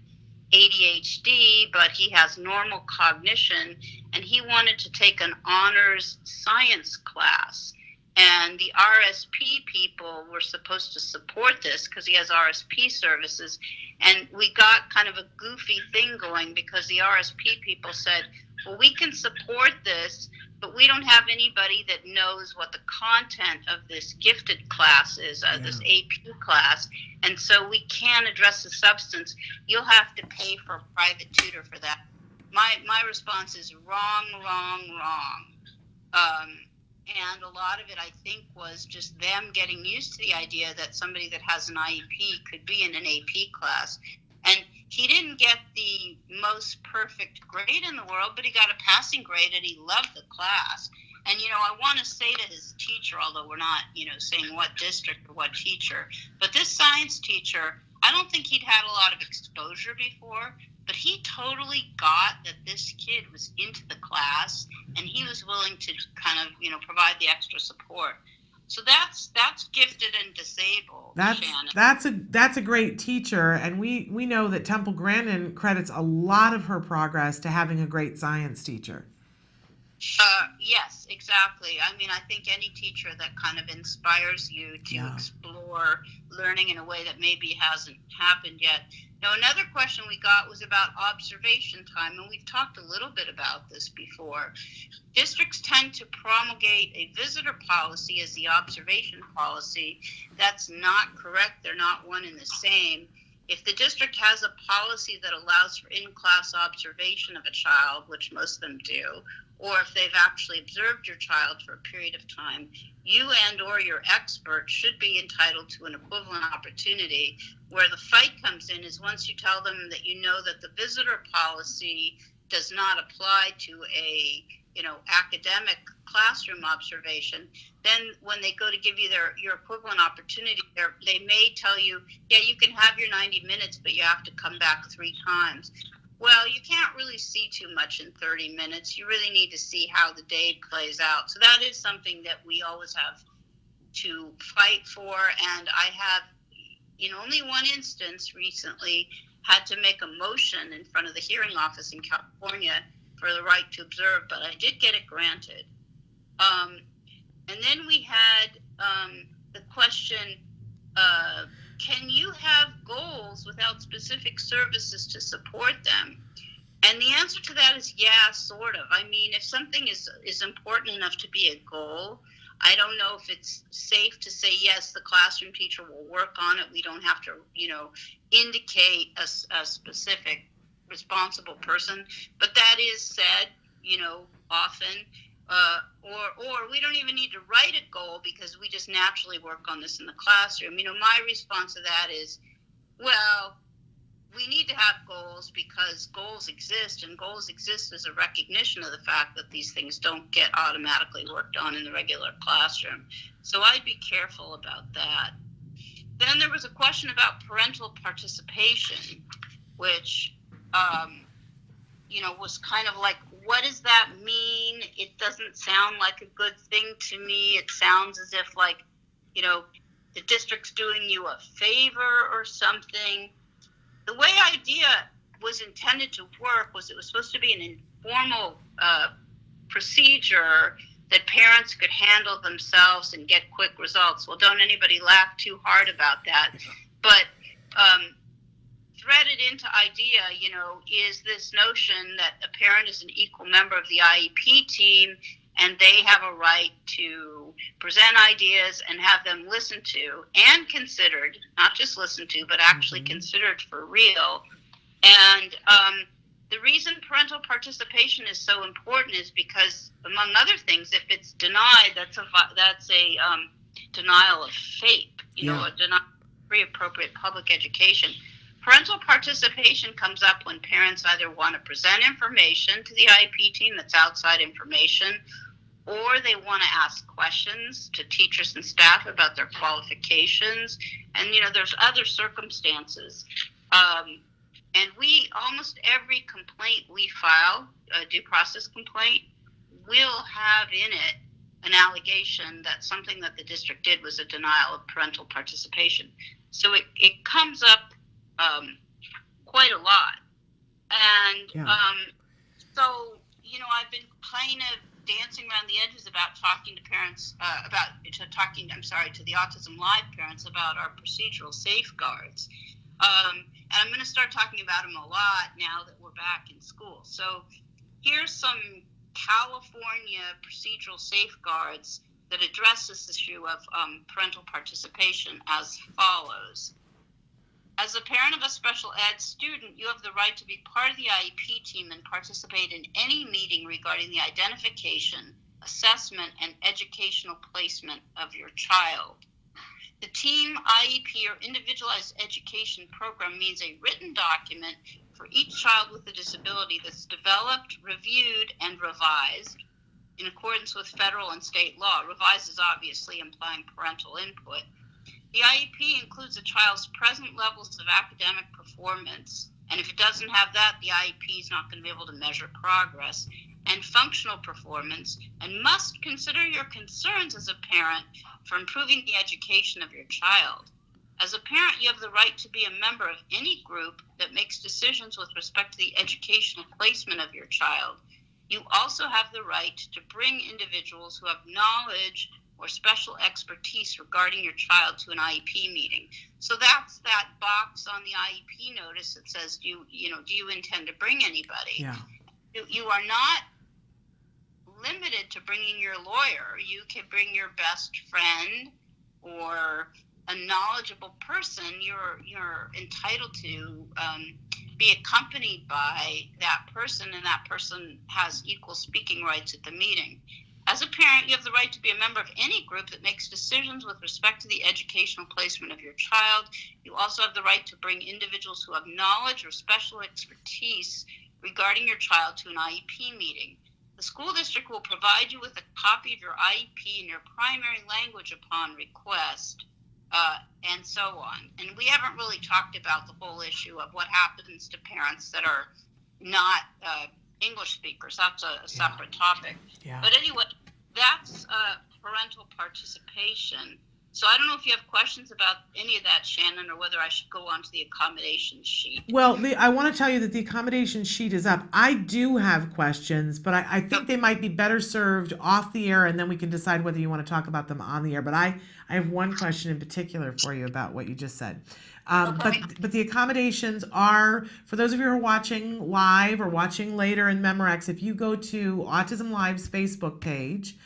ADHD, but he has normal cognition, and he wanted to take an honors science class. And the RSP people were supposed to support this because he has RSP services. And we got kind of a goofy thing going because the RSP people said, well, we can support this, but we don't have anybody that knows what the content of this gifted class is, this AP class. And so we can't address the substance. You'll have to pay for a private tutor for that. My response is wrong. And a lot of it, I think, was just them getting used to the idea that somebody that has an IEP could be in an AP class. And he didn't get the most perfect grade in the world, but he got a passing grade and he loved the class. And, I want to say to his teacher, although we're not, saying what district or what teacher, but this science teacher, I don't think he'd had a lot of exposure before, but he totally got that this kid was into the class and he was willing to kind of, provide the extra support. So that's gifted and disabled, Shannon. That's a great teacher, and we know that Temple Grandin credits a lot of her progress to having a great science teacher. Yes, exactly. I mean, I think any teacher that kind of inspires you to explore learning in a way that maybe hasn't happened yet. Now, another question we got was about observation time, and we've talked a little bit about this before. Districts tend to promulgate a visitor policy as the observation policy. That's not correct. They're not one and the same. If the district has a policy that allows for in-class observation of a child, which most of them do, or if they've actually observed your child for a period of time, you and or your expert should be entitled to an equivalent opportunity. Where the fight comes in is once you tell them that that the visitor policy does not apply to a academic classroom observation, then when they go to give you your equivalent opportunity, they may tell you, yeah, you can have your 90 minutes, but you have to come back 3 times. Well, you can't really see too much in 30 minutes. You really need to see how the day plays out. So that is something that we always have to fight for. And I have, in only one instance recently, had to make a motion in front of the hearing office in California for the right to observe, but I did get it granted. And then we had the question, can you have goals without specific services to support them? And the answer to that is yeah, sort of. I mean, if something is important enough to be a goal, I don't know if it's safe to say, yes, the classroom teacher will work on it. We don't have to, indicate a specific responsible person. But that is said, often. Or we don't even need to write a goal because we just naturally work on this in the classroom. My response to that is, well, we need to have goals because goals exist, and goals exist as a recognition of the fact that these things don't get automatically worked on in the regular classroom. So I'd be careful about that. Then there was a question about parental participation, which, was kind of like, what does that mean? It doesn't sound like a good thing to me. It sounds as if the district's doing you a favor or something. The way IDEA was intended to work was it was supposed to be an informal procedure that parents could handle themselves and get quick results. Well, don't anybody laugh too hard about that. But threaded into IDEA, is this notion that a parent is an equal member of the IEP team and they have a right to present ideas and have them listened to and considered, not just listened to, but actually considered for real. And the reason parental participation is so important is because, among other things, if it's denied, that's a denial of faith, a denial of free, appropriate public education. Parental participation comes up when parents either want to present information to the IEP team that's outside information, or they want to ask questions to teachers and staff about their qualifications. And, there's other circumstances. And almost every complaint we file, a due process complaint, will have in it an allegation that something that the district did was a denial of parental participation. So it comes up quite a lot. And so, I've been kind of dancing around the edges about talking to parents, to the Autism-Live parents about our procedural safeguards. And I'm going to start talking about them a lot now that we're back in school. So here's some California procedural safeguards that address this issue of parental participation as follows. As a parent of a special ed student, you have the right to be part of the IEP team and participate in any meeting regarding the identification, assessment, and educational placement of your child. The team IEP or individualized education program means a written document for each child with a disability that's developed, reviewed, and revised in accordance with federal and state law. Revised is obviously implying parental input. The IEP includes a child's present levels of academic performance, and if it doesn't have that, the IEP is not going to be able to measure progress, and functional performance, and must consider your concerns as a parent for improving the education of your child. As a parent, you have the right to be a member of any group that makes decisions with respect to the educational placement of your child. You also have the right to bring individuals who have knowledge or special expertise regarding your child to an IEP meeting. So that's that box on the IEP notice that says, do you intend to bring anybody? Yeah. You are not limited to bringing your lawyer. You can bring your best friend or a knowledgeable person. You're entitled to be accompanied by that person, and that person has equal speaking rights at the meeting. As a parent, you have the right to be a member of any group that makes decisions with respect to the educational placement of your child. You also have the right to bring individuals who have knowledge or special expertise regarding your child to an IEP meeting. The school district will provide you with a copy of your IEP in your primary language upon request, and so on. And we haven't really talked about the whole issue of what happens to parents that are not English speakers. That's a separate topic. Yeah. But anyway, that's parental participation. So I don't know if you have questions about any of that, Shannon, or whether I should go on to the accommodation sheet. Well, I want to tell you that the accommodation sheet is up. I do have questions, but I think they might be better served off the air, and then we can decide whether you want to talk about them on the air. But I have one question in particular for you about what you just said. But the accommodations are, for those of you who are watching live or watching later in Memorex, if you go to Autism Live's Facebook page,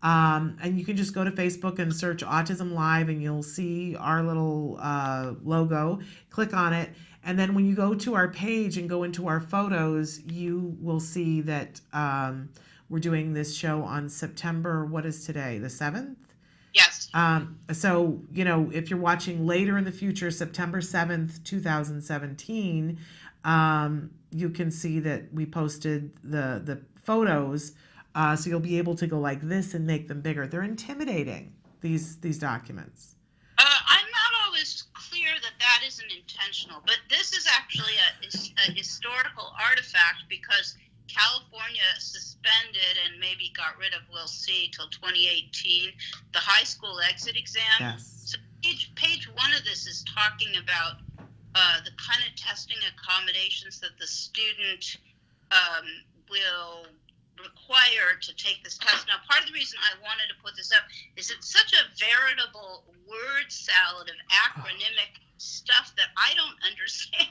and you can just go to Facebook and search Autism Live, and you'll see our little logo. Click on it, and then when you go to our page and go into our photos, you will see that we're doing this show on September, what is today, the 7th? Yes. So, if you're watching later in the future, September 7th, 2017, you can see that we posted the photos. So you'll be able to go like this and make them bigger. They're intimidating, these documents. I'm not always clear that isn't intentional, but this is actually a historical artifact because California suspended and maybe got rid of, we'll see, till 2018, the high school exit exam. Yes. So page one of this is talking about the kind of testing accommodations that the student will require to take this test. Now, part of the reason I wanted to put this up is it's such a veritable word salad of acronymic stuff that I don't understand.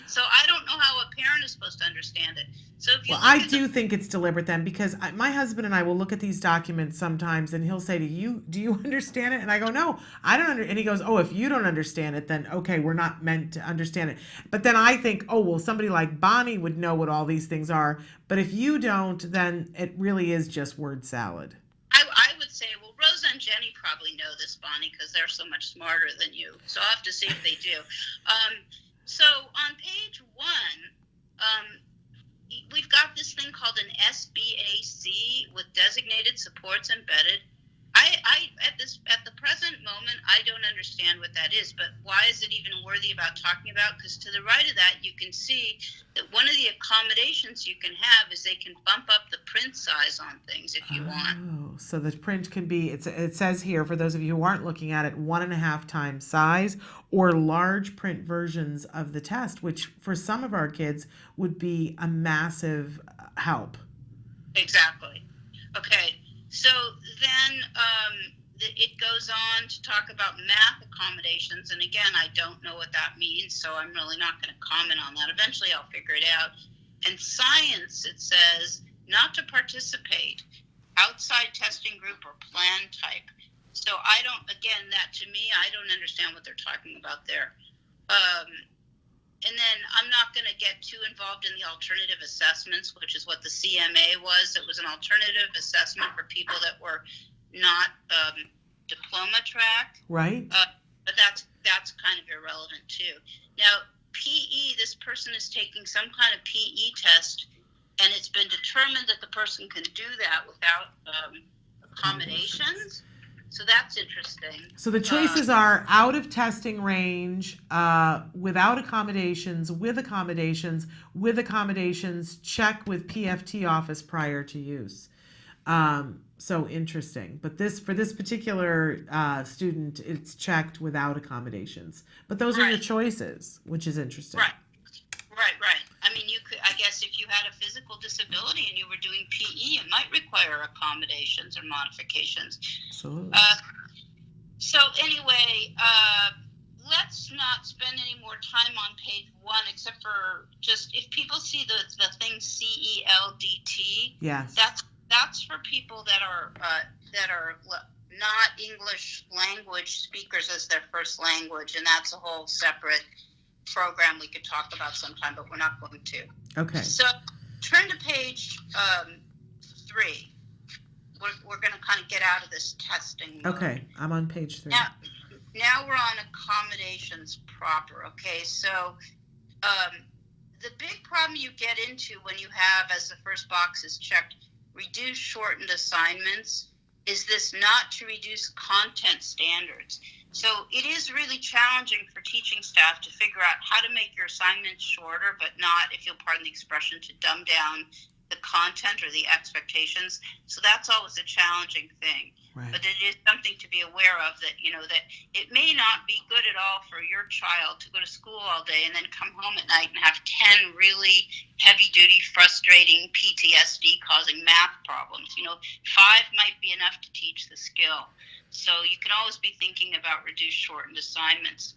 So I don't know how a parent is supposed to understand it. So if you Well, look I at do think it's deliberate then, because my husband and I will look at these documents sometimes and he'll say to you, do you understand it? And I go, no, I don't and he goes, oh, if you don't understand it, then okay, we're not meant to understand it. But then I think, oh, well, somebody like Bonnie would know what all these things are. But if you don't, then it really is just word salad. I would say, well, Rosa and Jenny probably know this, Bonnie, because they're so much smarter than you. So I'll have to see if they do. So on page 1, we've got this thing called an SBAC with designated supports embedded. I at the present moment, I don't understand what that is, but why is it even worthy about talking about? Because to the right of that, you can see that one of the accommodations you can have is they can bump up the print size on things if you want. Oh, so the print can be, it says here, for those of you who aren't looking at it, 1.5 times size, or large print versions of the test, which for some of our kids would be a massive help. Exactly. Okay. So then it goes on to talk about math accommodations. And again, I don't know what that means, so I'm really not going to comment on that. Eventually, I'll figure it out. And science, it says not to participate, outside testing group or plan type. So I don't, again, that to me, I don't understand what they're talking about there. And then I'm not going to get too involved in the alternative assessments, which is what the CMA was. It was an alternative assessment for people that were not diploma track. Right. But that's kind of irrelevant too. Now, PE, this person is taking some kind of PE test, and it's been determined that the person can do that without accommodations. So that's interesting. So the choices are out of testing range, without accommodations, with accommodations, check with PFT office prior to use. So interesting. But for this particular student, it's checked without accommodations. But those are your choices, which is interesting. Right. I mean, you could, I guess, if you had a physical disability and you were doing PE, it might require accommodations or modifications. Absolutely. So anyway, let's not spend any more time on page 1, except for just if people see the thing CELDT. Yes. That's for people that are not English language speakers as their first language, and that's a whole separate program we could talk about sometime, but we're not going to. Okay. So turn to page 3. We're going to kind of get out of this testing mode. Okay, I'm on page 3. Now we're on accommodations proper. Okay, so the big problem you get into when you have, as the first box is checked, reduce shortened assignments, is this not to reduce content standards. So it is really challenging for teaching staff to figure out how to make your assignments shorter, but not, if you'll pardon the expression, to dumb down the content or the expectations. So that's always a challenging thing. Right. But it is something to be aware of, that, you know, that it may not be good at all for your child to go to school all day and then come home at night and have 10 really heavy-duty, frustrating PTSD causing math problems. You know, 5 might be enough to teach the skill. So you can always be thinking about reduced, shortened assignments.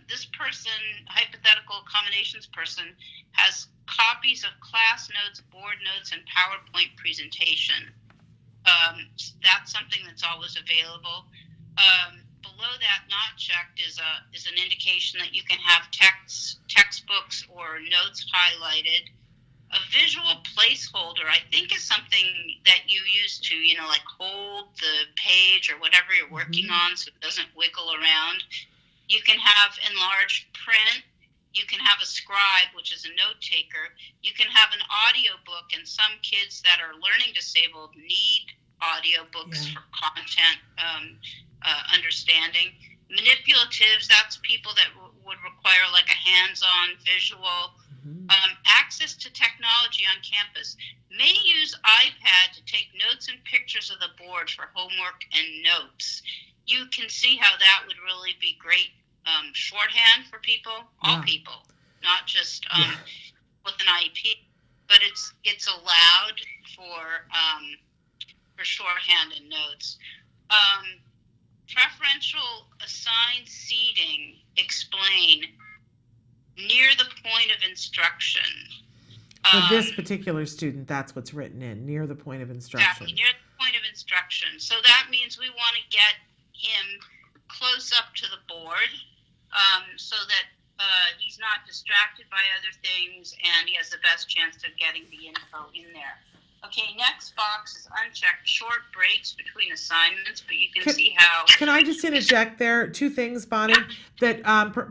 This person, hypothetical accommodations person, has copies of class notes, board notes, and PowerPoint presentation. That's something that's always available. Below that, not checked, is an indication that you can have textbooks or notes highlighted. A visual placeholder, I think, is something that you use to, you know, like hold the page or whatever you're working on so it doesn't wiggle around. You can have enlarged print. You can have a scribe, which is a note taker. You can have an audio book, and some kids that are learning disabled need audio books for content understanding. Manipulatives, that's people that would require like a hands-on visual. Access to technology on campus. May use iPad to take notes and pictures of the board for homework and notes. You can see how that would really be great shorthand for people, all people, not just with an IEP, but it's allowed for shorthand and notes. preferential assigned seating, explain, near the point of instruction. For this particular student, that's what's written in, near the point of instruction. Exactly, near the point of instruction. So that means we want to get him close up to the board so that he's not distracted by other things and he has the best chance of getting the info in there. Okay, next box is unchecked, short breaks between assignments, but you can see how... Can I just interject there? Two things, Bonnie, that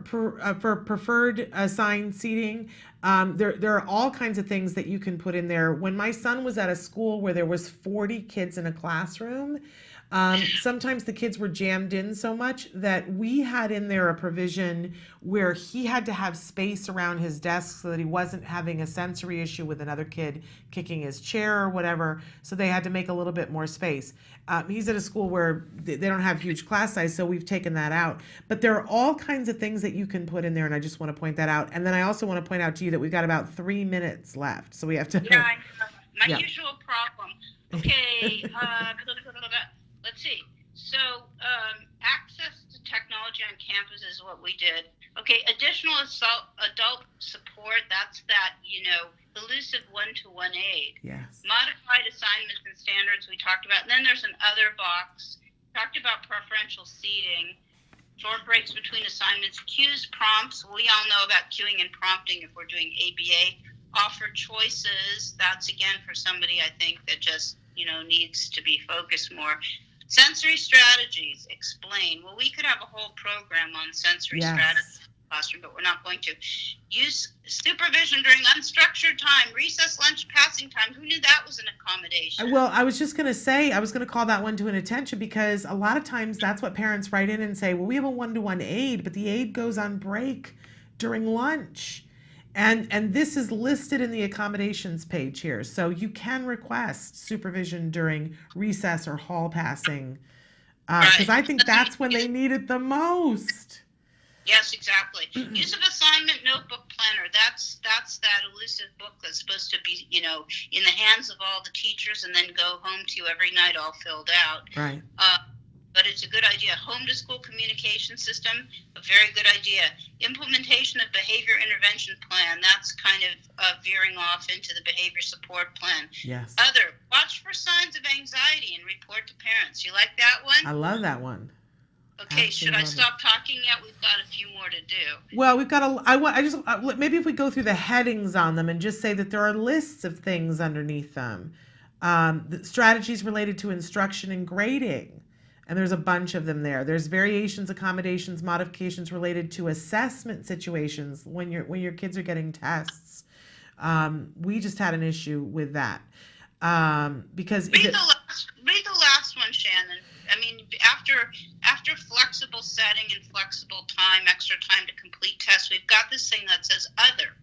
for preferred assigned seating, there are all kinds of things that you can put in there. When my son was at a school where there was 40 kids in a classroom, sometimes the kids were jammed in so much that we had in there a provision where he had to have space around his desk so that he wasn't having a sensory issue with another kid kicking his chair or whatever. So they had to make a little bit more space. He's at a school where they don't have huge class size, so we've taken that out. But there are all kinds of things that you can put in there, and I just want to point that out. And then I also want to point out to you that we've got about 3 minutes left, so we have to... Yeah, I know. My Yeah. usual problem. Okay, let's see. So, access to technology on campus is what we did. Okay, additional adult support, that's that, elusive one-to-one aid. Yes. Modified assignments and standards we talked about. And then there's an other box. Talked about preferential seating, short breaks between assignments, cues, prompts. We all know about cueing and prompting if we're doing ABA. Offer choices. That's, again, for somebody, I think, that just, needs to be focused more. Sensory strategies, explain. Well, we could have a whole program on sensory strategies in the classroom, but we're not going to. Use supervision during unstructured time, recess, lunch, passing time. Who knew that was an accommodation? Well, I was just going to say, I was going to call that one to an attention because a lot of times that's what parents write in and say, well, we have a one-to-one aid, but the aid goes on break during lunch. And this is listed in the accommodations page here. So you can request supervision during recess or hall passing because I think that's when they need it the most. Yes, exactly. Use of assignment notebook planner. That's that elusive book that's supposed to be, in the hands of all the teachers and then go home to you every night all filled out. Right. But it's a good idea. Home to school communication system, a very good idea. Implementation of behavior intervention plan, that's kind of veering off into the behavior support plan. Yes. Other, watch for signs of anxiety and report to parents. You like that one? I love that one. Okay, should I stop talking yet? We've got a few more to do. Well, we've got maybe if we go through the headings on them and just say that there are lists of things underneath them. The strategies related to instruction and grading. And there's a bunch of them there. There's variations, accommodations, modifications related to assessment situations when your kids are getting tests. We just had an issue with that because read the last one, Shannon. I mean, after flexible setting and flexible time, extra time to complete tests, we've got this thing that says other.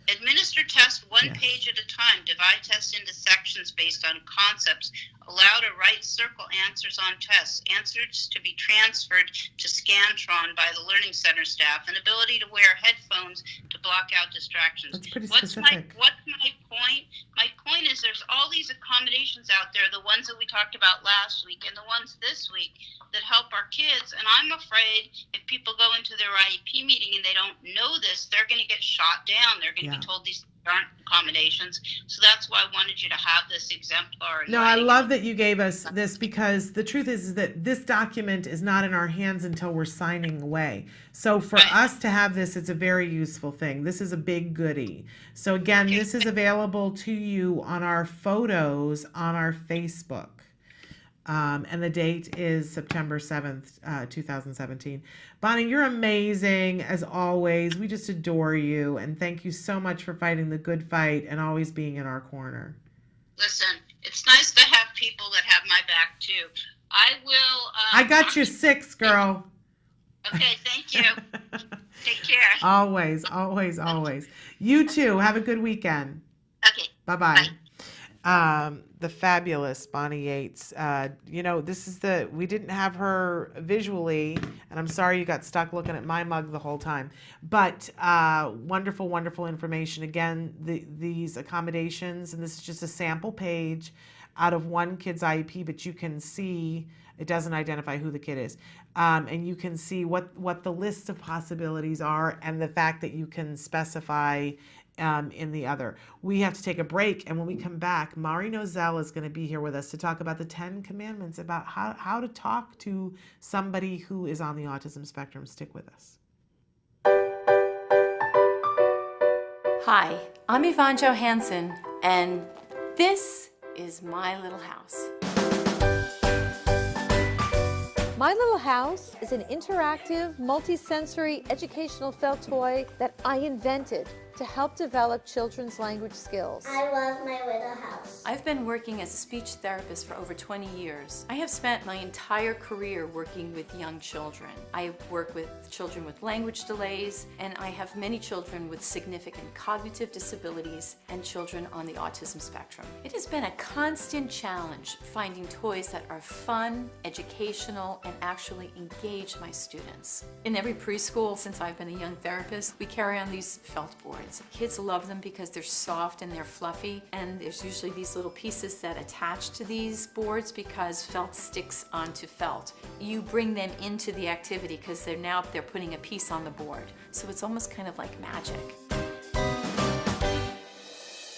Administer tests one page at a time. Divide tests into sections based on concepts. Allow to write circle answers on tests. Answers to be transferred to Scantron by the Learning Center staff. An ability to wear headphones to block out distractions. That's pretty specific. What's my point? My point is there's all these accommodations out there, the ones that we talked about last week and the ones this week that help our kids. And I'm afraid if people go into their IEP meeting and they don't know this, they're going to get shot down. They're going to be told these aren't accommodations. So that's why I wanted you to have this exemplar. No, I love that you gave us this because the truth is that this document is not in our hands until we're signing away. So for us to have this, it's a very useful thing. This is a big goodie. So again, this is available to you on our photos on our Facebook. And the date is September 7th, 2017. Bonnie, you're amazing as always. We just adore you. And thank you so much for fighting the good fight and always being in our corner. Listen, it's nice to have people that have my back too. I will. I got your 6, girl. Okay, thank you. Take care. Always, always, always. You too. Have a good weekend. Okay. Bye-bye. The fabulous Bonnie Yates. We didn't have her visually, and I'm sorry you got stuck looking at my mug the whole time, but wonderful, wonderful information. Again, these accommodations, and this is just a sample page. out of one kid's IEP, but you can see it doesn't identify who the kid is. And you can see what the list of possibilities are and the fact that you can specify in the other. We have to take a break, and when we come back, Mari Nozell is going to be here with us to talk about the 10 commandments about how to talk to somebody who is on the autism spectrum. Stick with us. Hi, I'm Yvonne Johansson, and this is My Little House. My Little House is an interactive, multi-sensory educational felt toy that I invented to help develop children's language skills. I love My Little House. I've been working as a speech therapist for over 20 years. I have spent my entire career working with young children. I work with children with language delays, and I have many children with significant cognitive disabilities and children on the autism spectrum. It has been a constant challenge finding toys that are fun, educational, and actually engage my students. In every preschool, since I've been a young therapist, we carry on these felt boards. Kids love them because they're soft and they're fluffy, and there's usually these little pieces that attach to these boards because felt sticks onto felt. You bring them into the activity because they're putting a piece on the board. So it's almost kind of like magic.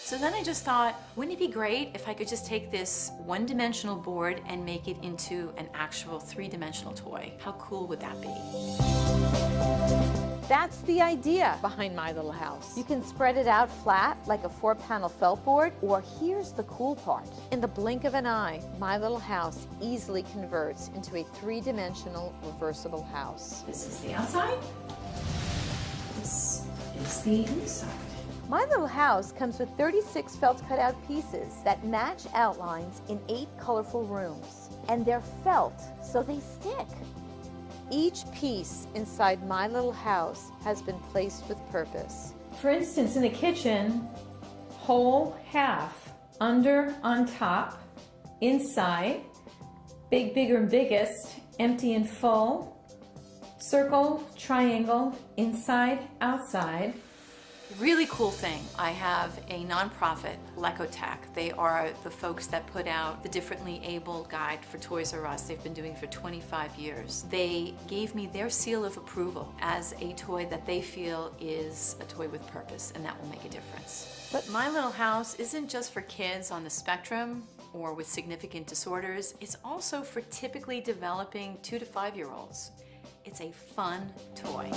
So then I just thought, wouldn't it be great if I could just take this one-dimensional board and make it into an actual three-dimensional toy? How cool would that be? That's the idea behind My Little House. You can spread it out flat like a 4-panel felt board, or here's the cool part. In the blink of an eye, My Little House easily converts into a 3-dimensional reversible house. This is the outside. This is the inside. My Little House comes with 36 felt cutout pieces that match outlines in 8 colorful rooms. And they're felt, so they stick. Each piece inside My Little House has been placed with purpose. For instance, in the kitchen, whole, half, under, on top, inside, big, bigger, and biggest, empty and full, circle, triangle, inside, outside. Really cool thing, I have a nonprofit, Lecotech. They are the folks that put out the Differently Abled Guide for Toys R Us. They've been doing it for 25 years. They gave me their seal of approval as a toy that they feel is a toy with purpose, and that will make a difference. But My Little House isn't just for kids on the spectrum or with significant disorders. It's also for typically developing 2 to 5-year-olds. It's a fun toy.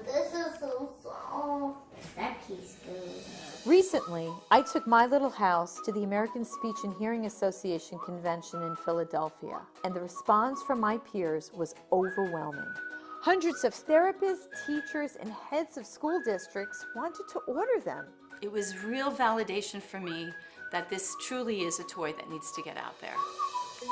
This is so soft. That piece goes. Recently, I took My Little House to the American Speech and Hearing Association convention in Philadelphia, and the response from my peers was overwhelming. Hundreds of therapists, teachers, and heads of school districts wanted to order them. It was real validation for me that this truly is a toy that needs to get out there.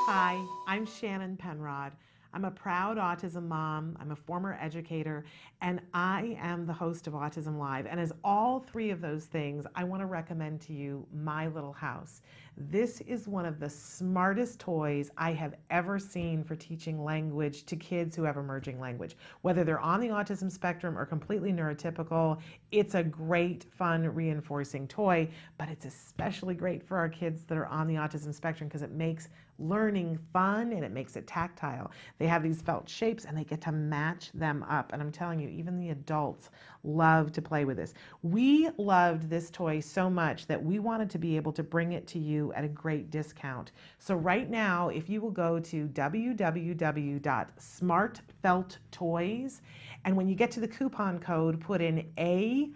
Hi, I'm Shannon Penrod. I'm a proud autism mom, I'm a former educator, and I am the host of Autism Live. And as all 3 of those things, I want to recommend to you My Little House. This is one of the smartest toys I have ever seen for teaching language to kids who have emerging language. Whether they're on the autism spectrum or completely neurotypical, it's a great, fun, reinforcing toy, but it's especially great for our kids that are on the autism spectrum because it makes learning fun and it makes it tactile. They have these felt shapes and they get to match them up. And I'm telling you, even the adults love to play with this. We loved this toy so much that we wanted to be able to bring it to you at a great discount. So right now, if you will go to www.smartfelttoys, and when you get to the coupon code, put in a-live.com,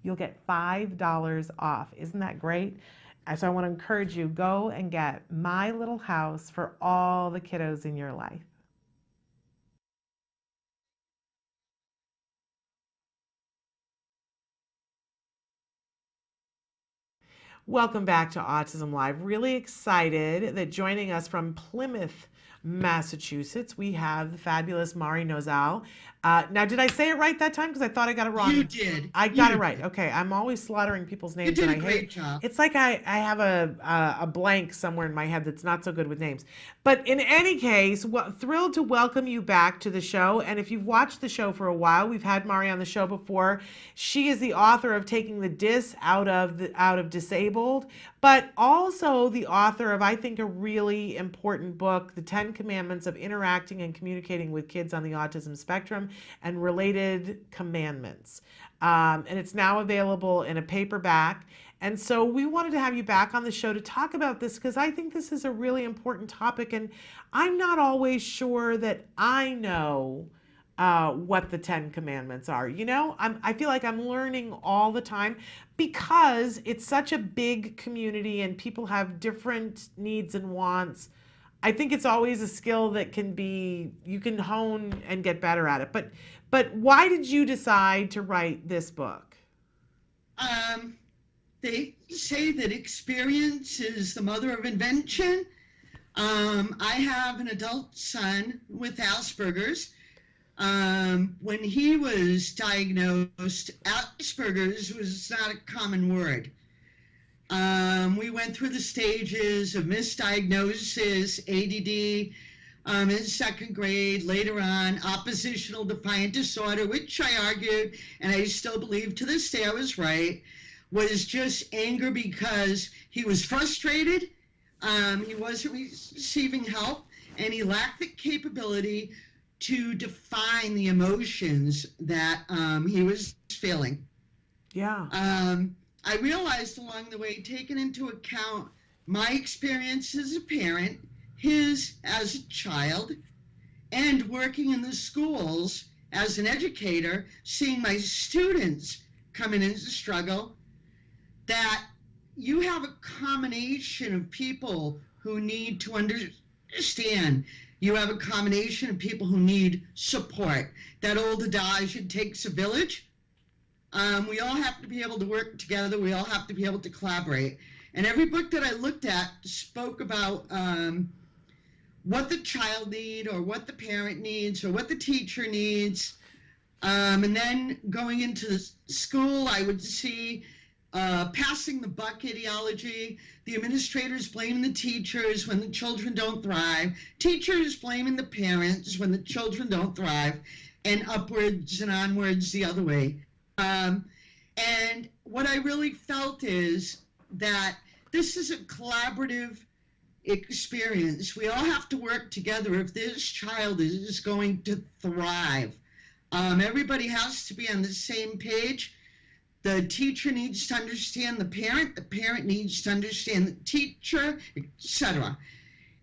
you'll get $5 off. Isn't that great? So I want to encourage you, go and get My Little House for all the kiddos in your life. Welcome back to Autism Live. Really excited that joining us from Plymouth, Massachusetts, we have the fabulous Mari Nozal. Now, did I say it right that time? Because I thought I got it wrong. You did. I got it right. Okay, I'm always slaughtering people's names. You did and a I hate great job. It's like I have a blank somewhere in my head that's not so good with names. But in any case, thrilled to welcome you back to the show. And if you've watched the show for a while, we've had Mari on the show before. She is the author of Taking the Dis out of Disabled, but also the author of, I think, a really important book, The 10 Commandments of Interacting and Communicating with Kids on the Autism Spectrum and Related Commandments. And it's now available in a paperback. And so we wanted to have you back on the show to talk about this because I think this is a really important topic. And I'm not always sure that I know what the 10 Commandments are. You know, I feel like I'm learning all the time because it's such a big community and people have different needs and wants. I think it's always a skill that you can hone and get better at it. But why did you decide to write this book? They say that experience is the mother of invention. I have an adult son with Asperger's. When he was diagnosed, Asperger's was not a common word. We went through the stages of misdiagnosis, ADD, in second grade, later on, oppositional defiant disorder, which I argued, and I still believe to this day I was right, was just anger because he was frustrated, he wasn't receiving help, and he lacked the capability to define the emotions that he was feeling. Yeah. I realized along the way, taking into account my experience as a parent, his as a child, and working in the schools as an educator, seeing my students coming into struggle, that you have a combination of people who need to understand. You have a combination of people who need support. That old adage, it takes a village. We all have to be able to work together. We all have to be able to collaborate. And every book that I looked at spoke about what the child needs or what the parent needs or what the teacher needs. And then going into the school, I would see passing the buck ideology, the administrators blaming the teachers when the children don't thrive, teachers blaming the parents when the children don't thrive, and upwards and onwards the other way. And what I really felt is that this is a collaborative experience. We all have to work together if this child is going to thrive. Everybody has to be on the same page. The teacher needs to understand the parent needs to understand the teacher, etc.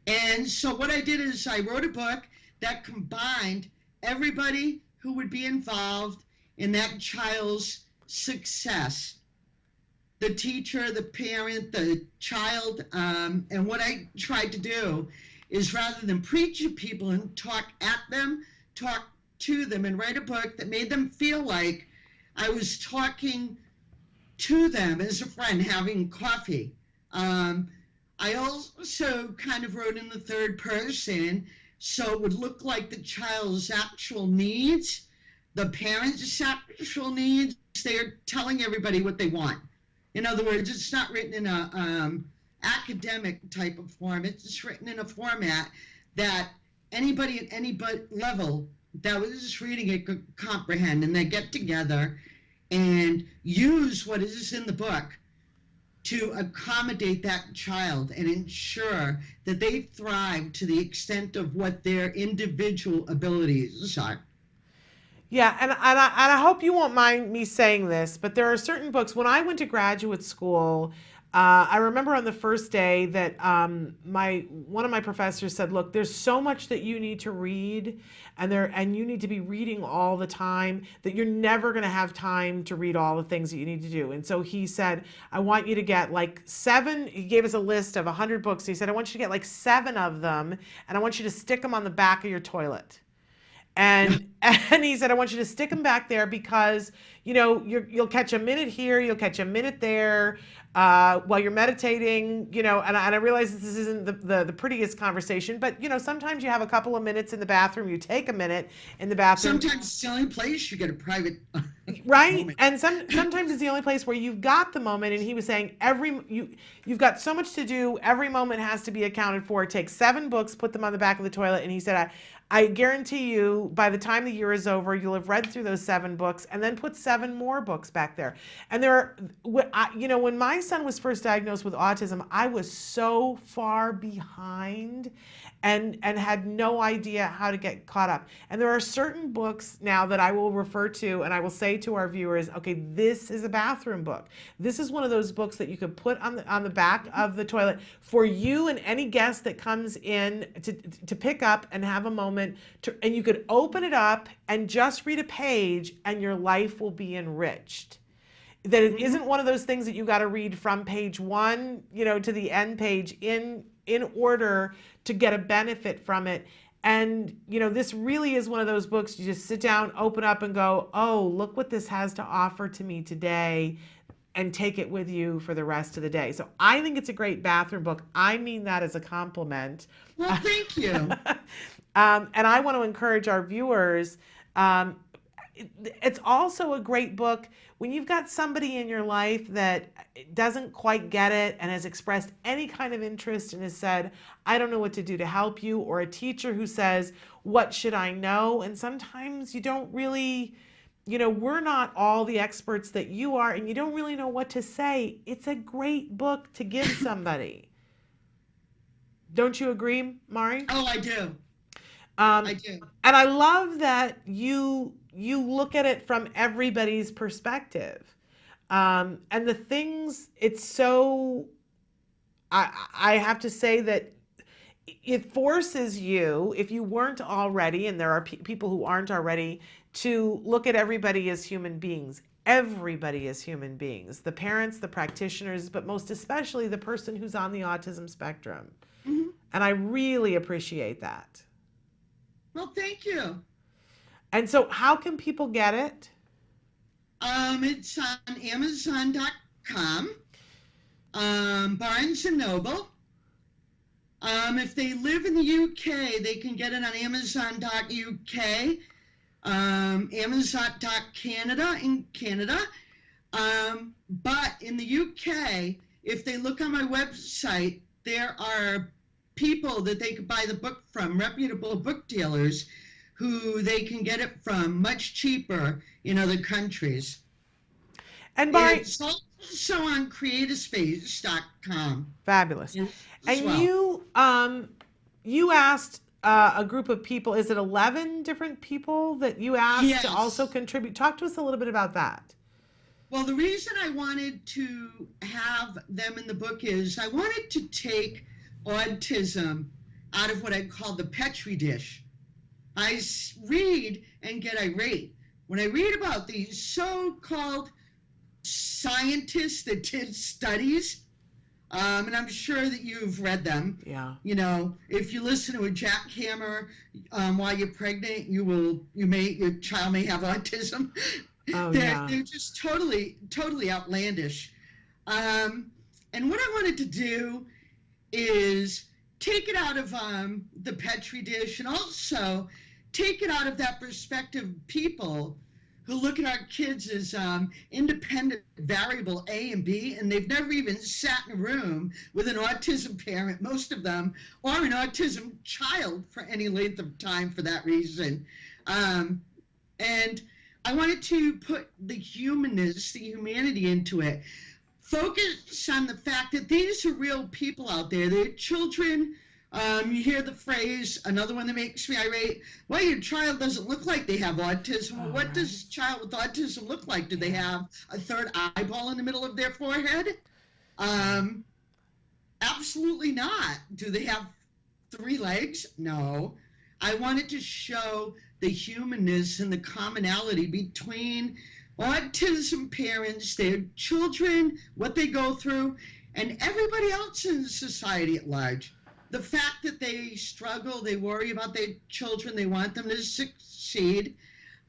And so what I did is I wrote a book that combined everybody who would be involved in that child's success. The teacher, the parent, the child, and what I tried to do is rather than preach to people and talk at them, talk to them and write a book that made them feel like I was talking to them as a friend having coffee. I also kind of wrote in the third person so it would look like the child's actual needs, the parents' actual needs. They're telling everybody what they want. In other words, it's not written in a academic type of form. It's written in a format that anybody at any level that was reading it could comprehend, and they get together and use what is in the book to accommodate that child and ensure that they thrive to the extent of what their individual abilities are. Yeah, and I hope you won't mind me saying this, but there are certain books. When I went to graduate school, I remember on the first day that one of my professors said, "Look, there's so much that you need to read, and you need to be reading all the time that you're never going to have time to read all the things that you need to do." And so he said, "I want you to get like 7." He gave us a list of 100 books. He said, "I want you to get like 7 of them, and I want you to stick them on the back of your toilet." And and he said, I want you to stick them back there because, you know, you'll catch a minute here, you'll catch a minute there while you're meditating, you know, and I realize this isn't the prettiest conversation, but, you know, sometimes you have a couple of minutes in the bathroom, you take a minute in the bathroom. Sometimes it's the only place you get a private right moment. And sometimes it's the only place where you've got the moment. And he was saying you've got so much to do, every moment has to be accounted for. Take 7 books, put them on the back of the toilet, and he said, I guarantee you by the time the year is over, you'll have read through those 7 books and then put 7 more books back there. And you know, when my son was first diagnosed with autism, I was so far behind and had no idea how to get caught up. And there are certain books now that I will refer to and I will say to our viewers, okay, this is a bathroom book. This is one of those books that you could put on the back of the toilet for you and any guest that comes in to pick up and have a moment and you could open it up and just read a page and your life will be enriched. That it isn't one of those things that you got to read from page 1, you know, to the end page in order to get a benefit from it. And, you know, this really is one of those books you just sit down, open up and go, oh, look what this has to offer to me today, and take it with you for the rest of the day. So I think it's a great bathroom book. I mean that as a compliment. Well, thank you. And I want to encourage our viewers, it's also a great book when you've got somebody in your life that doesn't quite get it and has expressed any kind of interest and has said, I don't know what to do to help you, or a teacher who says, what should I know? And sometimes you don't really, you know, we're not all the experts that you are, and you don't really know what to say. It's a great book to give somebody. Don't you agree, Mari? Oh, I do. I do. And I love that you look at it from everybody's perspective. And the things, it's so, I have to say that it forces you, if you weren't already, and there are people who aren't already, to look at everybody as human beings. Everybody is human beings. The parents, the practitioners, but most especially the person who's on the autism spectrum. Mm-hmm. And I really appreciate that. Well, thank you. And so how can people get it? It's on Amazon.com, Barnes & Noble. If they live in the UK, they can get it on Amazon.uk, Amazon.Canada in Canada. But in the UK, if they look on my website, there are people that they could buy the book from, reputable book dealers, who they can get it from much cheaper in other countries. And it's also on creativespace.com. Fabulous. And well. You asked a group of people, is it 11 different people that you asked to also contribute? Talk to us a little bit about that. Well, the reason I wanted to have them in the book is I wanted to take autism out of what I call the Petri dish. I read and get irate when I read about these so-called scientists that did studies, and I'm sure that you've read them. Yeah. You know, if you listen to a jackhammer while you're pregnant, your child may have autism. Oh, they're just totally outlandish. And what I wanted to do is take it out of the Petri dish, and also take it out of that perspective of people who look at our kids as independent variable A and B, and they've never even sat in a room with an autism parent, most of them, or an autism child for any length of time for that reason. And I wanted to put the humanness, the humanity into it. Focus on the fact that these are real people out there. They're children. You hear the phrase, another one that makes me irate, well, your child doesn't look like they have autism. Well, what does a child with autism look like? Do they have a third eyeball in the middle of their forehead? Absolutely not. Do they have 3 legs? No. I wanted to show the humanness and the commonality between autism parents, their children, what they go through, and everybody else in society at large. the fact that they struggle, they worry about their children, they want them to succeed.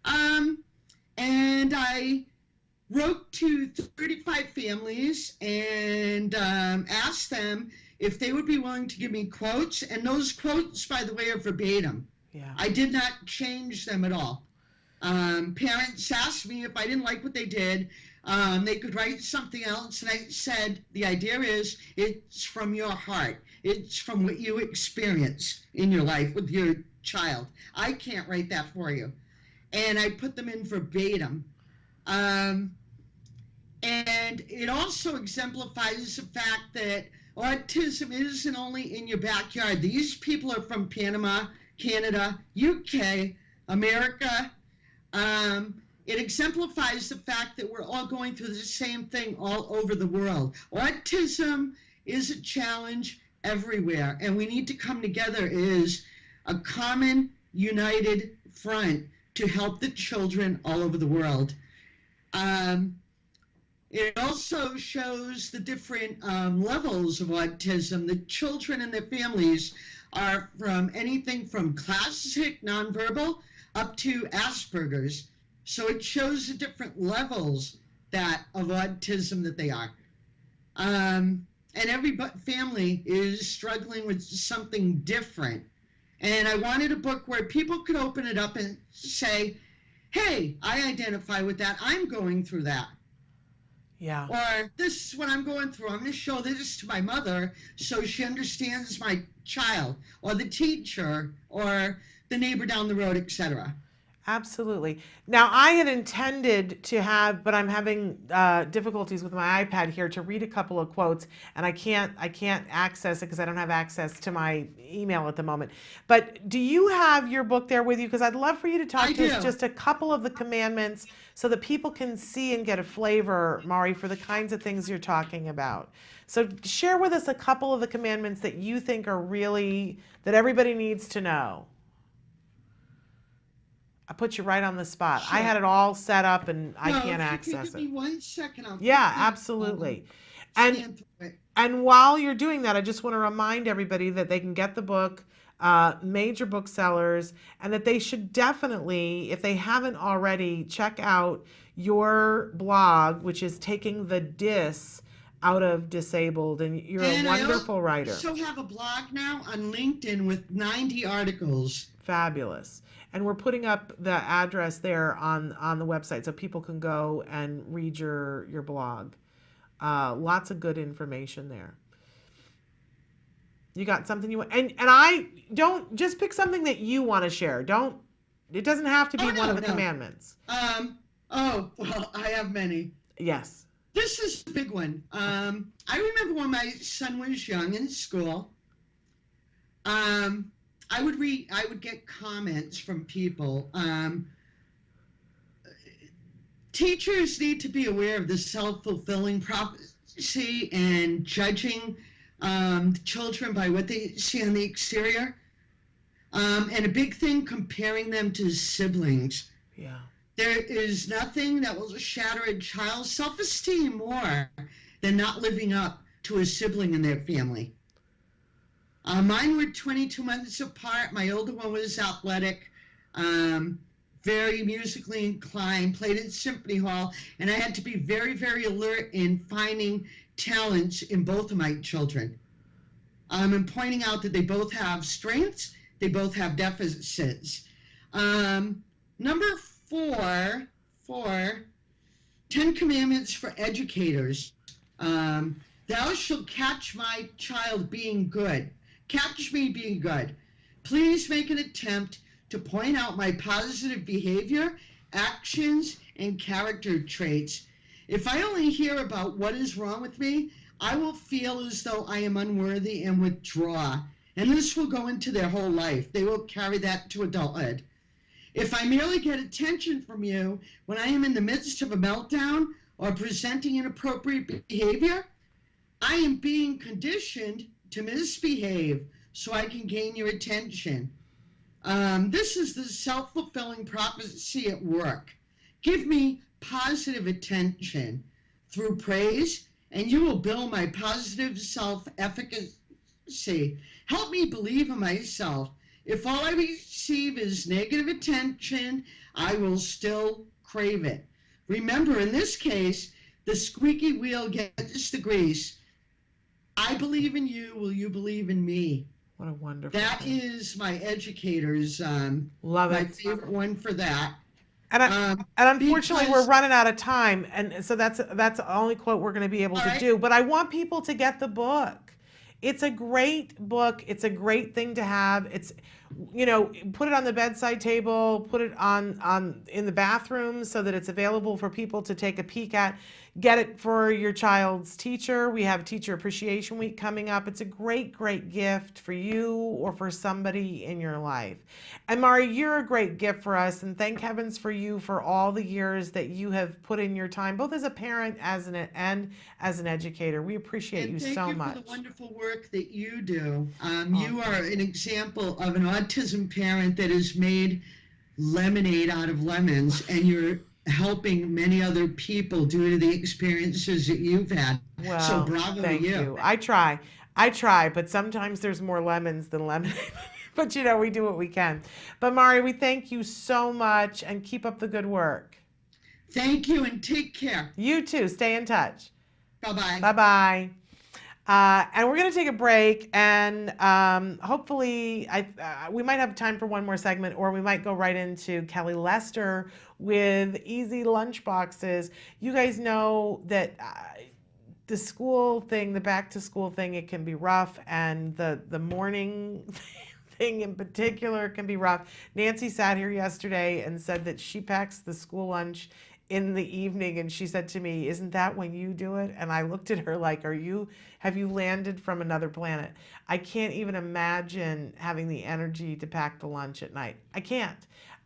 And I wrote to 35 families and asked them if they would be willing to give me quotes. And those quotes, by the way, are verbatim. Yeah. I did not change them at all. Parents asked me if I didn't like what they did, they could write something else. And I said, the idea is it's from your heart. It's from what you experience in your life with your child. I can't write that for you. And I put them in verbatim. And it also exemplifies the fact that autism isn't only in your backyard. These people are from Panama, Canada, UK, America. It exemplifies the fact that we're all going through the same thing all over the world. Autism is a challenge everywhere, and we need to come together as a common, united front to help the children all over the world. It also shows the different levels of autism. The children and their families are from anything from classic nonverbal up to Asperger's. So it shows the different levels of autism that they are. And every family is struggling with something different. And I wanted a book where people could open it up and say, hey, I identify with that. I'm going through that. Yeah. Or this is what I'm going through. I'm going to show this to my mother so she understands my child, or the teacher, or the neighbor down the road, etc. Absolutely. Now, I had intended to have, but I'm having difficulties with my iPad here to read a couple of quotes, and I can't access it because I don't have access to my email at the moment. But do you have your book there with you? Because I'd love for you to talk to us just a couple of the commandments so that people can see and get a flavor, Mari, for the kinds of things you're talking about. So share with us a couple of the commandments that you think are really, that everybody needs to know. I put you right on the spot. Sure. I had it all set up and I can't if access you could give me it. 1 second, I'll Yeah, absolutely. And while you're doing that, I just want to remind everybody that they can get the book, major booksellers, and that they should definitely, if they haven't already, check out your blog, which is Taking the Dis Out of Disabled, and you're a wonderful writer. I also have a blog now on LinkedIn with 90 articles. Fabulous. And we're putting up the address there on the website so people can go and read your blog. Lots of good information there. You got something you want, and I don't just pick something that you want to share. It doesn't have to be one of the commandments. Well, I have many. Yes. This is a big one. I remember when my son was young in school. I would get comments from people. Teachers need to be aware of the self-fulfilling prophecy and judging children by what they see on the exterior. And a big thing, comparing them to siblings. Yeah. There is nothing that will shatter a child's self-esteem more than not living up to a sibling in their family. Mine were 22 months apart. My older one was athletic, very musically inclined, played at Symphony Hall, and I had to be very, very alert in finding talents in both of my children. And pointing out that they both have strengths, they both have deficits. Number four, 10 Commandments for educators. Thou shalt catch my child being good. Catch me being good. Please make an attempt to point out my positive behavior, actions, and character traits. If I only hear about what is wrong with me, I will feel as though I am unworthy and withdraw. And this will go into their whole life. They will carry that to adulthood. If I merely get attention from you when I am in the midst of a meltdown or presenting inappropriate behavior, I am being conditioned to misbehave so I can gain your attention. This is the self-fulfilling prophecy at work. Give me positive attention through praise, and you will build my positive self-efficacy see, help me believe in myself. If all I receive is negative attention, I will still crave it. Remember, in this case, the squeaky wheel gets the grease. I believe in you. Will you believe in me? What a wonderful That thing. is my educator's Love my it. favorite one for that. And unfortunately, we're because- running out of time, and so that's the only quote we're going to be able to do. But I want people to get the book. It's a great book. It's a great thing to have. It's, you know, put it on the bedside table, put it on in the bathroom so that it's available for people to take a peek at. Get it for your child's teacher. We have Teacher Appreciation Week coming up. It's a great, great gift for you or for somebody in your life. And Mari, you're a great gift for us, and thank heavens for you for all the years that you have put in your time, both as a parent and as an educator. We appreciate you so much. Thank you for the wonderful work that you do. You are an example of an autism parent that has made lemonade out of lemons, and you're helping many other people due to the experiences that you've had. Well, so bravo thank to you. I try, but sometimes there's more lemons than lemonade. But you know, we do what we can. But Mari, we thank you so much, and keep up the good work. Thank you, and take care. You too. Stay in touch. Bye-bye. Bye-bye. And we're going to take a break, and hopefully we might have time for one more segment, or we might go right into Kelly Lester with easy lunch boxes. You guys know that the school thing, the back to school thing, it can be rough, and the morning thing in particular can be rough. Nancy sat here yesterday and said that she packs the school lunch in the evening, and she said to me, "Isn't that when you do it?" And I looked at her like, have you landed from another planet? I can't even imagine having the energy to pack the lunch at night. I can't.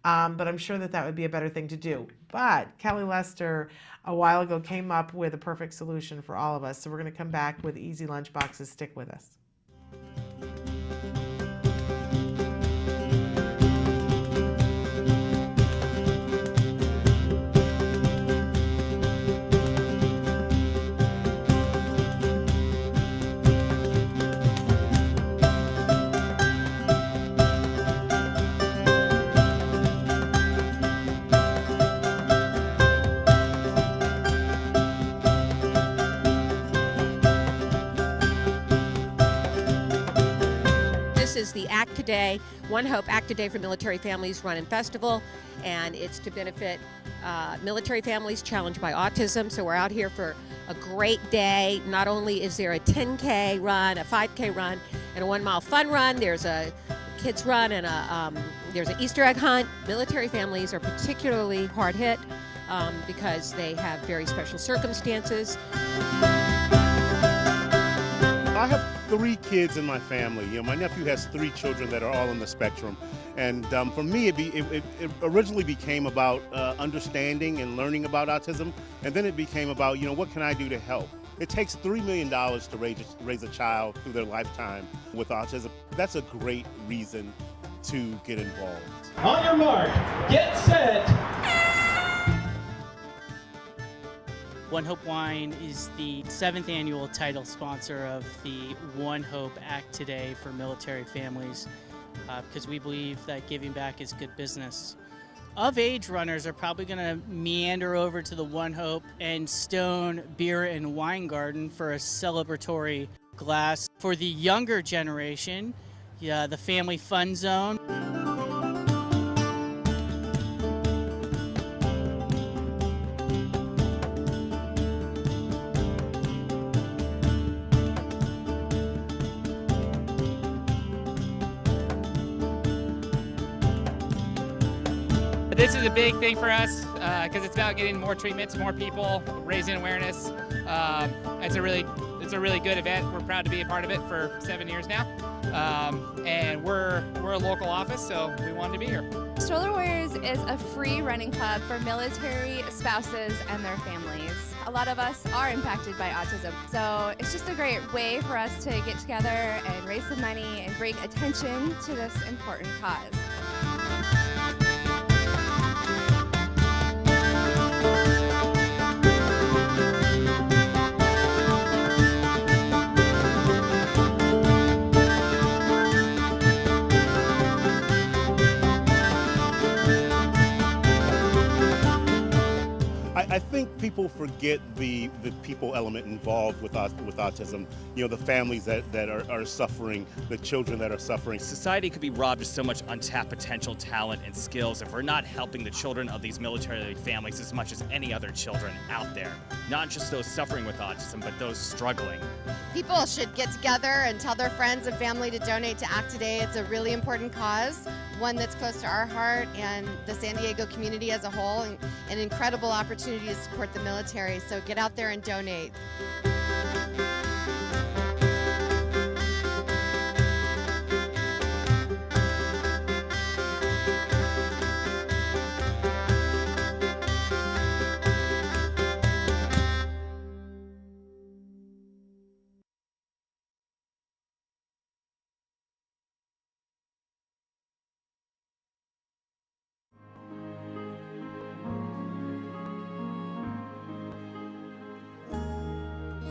But I'm sure that would be a better thing to do. But Kelly Lester a while ago came up with a perfect solution for all of us. So we're going to come back with easy lunch boxes. Stick with us. This is the Act Today, One Hope Act Today for Military Families Run and Festival, and it's to benefit military families challenged by autism. So we're out here for a great day. Not only is there a 10K run, a 5K run, and a 1 mile fun run, there's a kids run and there's an Easter egg hunt. Military families are particularly hard hit because they have very special circumstances. I have 3 kids in my family. You know, my nephew has 3 children that are all on the spectrum. And for me, it originally became about understanding and learning about autism. And then it became about, you know, what can I do to help? It takes $3 million to raise a child through their lifetime with autism. That's a great reason to get involved. On your mark, get set. One Hope Wine is the 7th annual title sponsor of the One Hope Act Today for military families because we believe that giving back is good business. Of-age runners are probably going to meander over to the One Hope and Stone Beer and Wine Garden for a celebratory glass. For the younger generation, the Family Fun Zone. This is a big thing for us because it's about getting more treatment to more people, raising awareness. It's a really good event. We're proud to be a part of it for 7 years now, and we're a local office, so we wanted to be here. Stroller Warriors is a free running club for military spouses and their families. A lot of us are impacted by autism, so it's just a great way for us to get together and raise some money and bring attention to this important cause. people forget the people element involved with autism. You know, the families that are suffering, the children that are suffering. Society could be robbed of so much untapped potential, talent, and skills if we're not helping the children of these military families as much as any other children out there. Not just those suffering with autism, but those struggling. People should get together and tell their friends and family to donate to Act Today. It's a really important cause, one that's close to our heart and the San Diego community as a whole, and an incredible opportunity to support the military. So get out there and donate.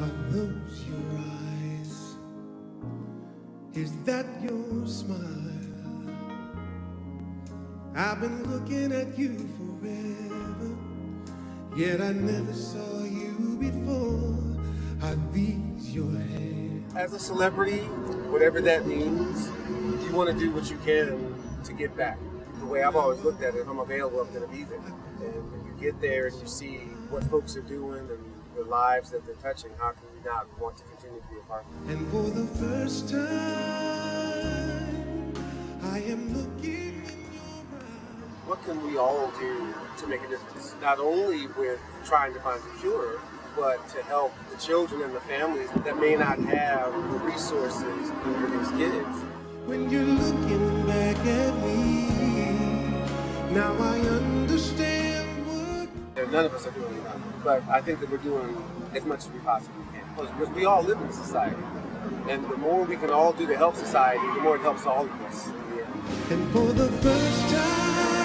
Are those your eyes? Is that your smile? I've been looking at you forever, yet I never saw you before. Are these your hands? As a celebrity, whatever that means, you want to do what you can to give back. The way I've always looked at it, if I'm available, I'm going to be there. And when you get there and you see what folks are doing and the lives that they're touching, how can we not want to continue to be a part of it? And for the first time, I am looking in your eyes. What can we all do to make a difference? Not only with trying to find a cure, but to help the children and the families that may not have the resources for these kids. When you're looking back at me, now I understand what... And none of us are doing enough, but I think that we're doing as much as we possibly can. Because we all live in a society, and the more we can all do to help society, the more it helps all of us. And for the first time,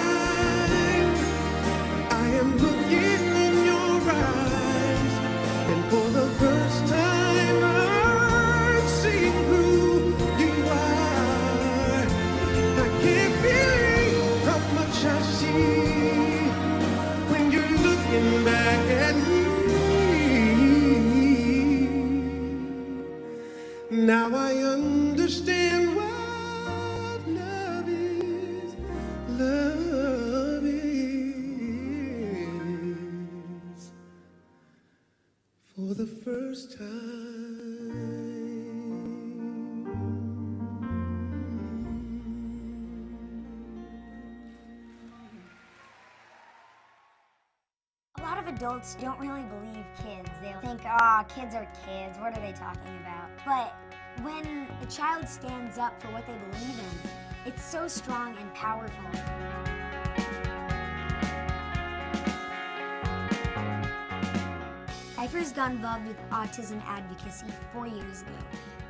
I am looking in your eyes. And for the first time, I'm seeing who you are. I can't believe how much I see when you're looking back at me. Now I understand what love is. Love is. For the first time. A lot of adults don't really believe kids. They'll think, kids are kids, what are they talking about? But when a child stands up for what they believe in, it's so strong and powerful. I first got involved with autism advocacy 4 years ago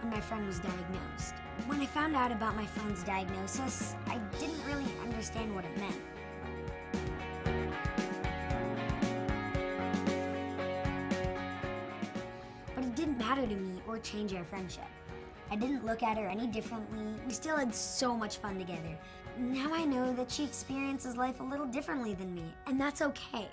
when my friend was diagnosed. When I found out about my friend's diagnosis, I didn't really understand what it meant. But it didn't matter to me or change our friendship. I didn't look at her any differently. We still had so much fun together. Now I know that she experiences life a little differently than me, and that's okay.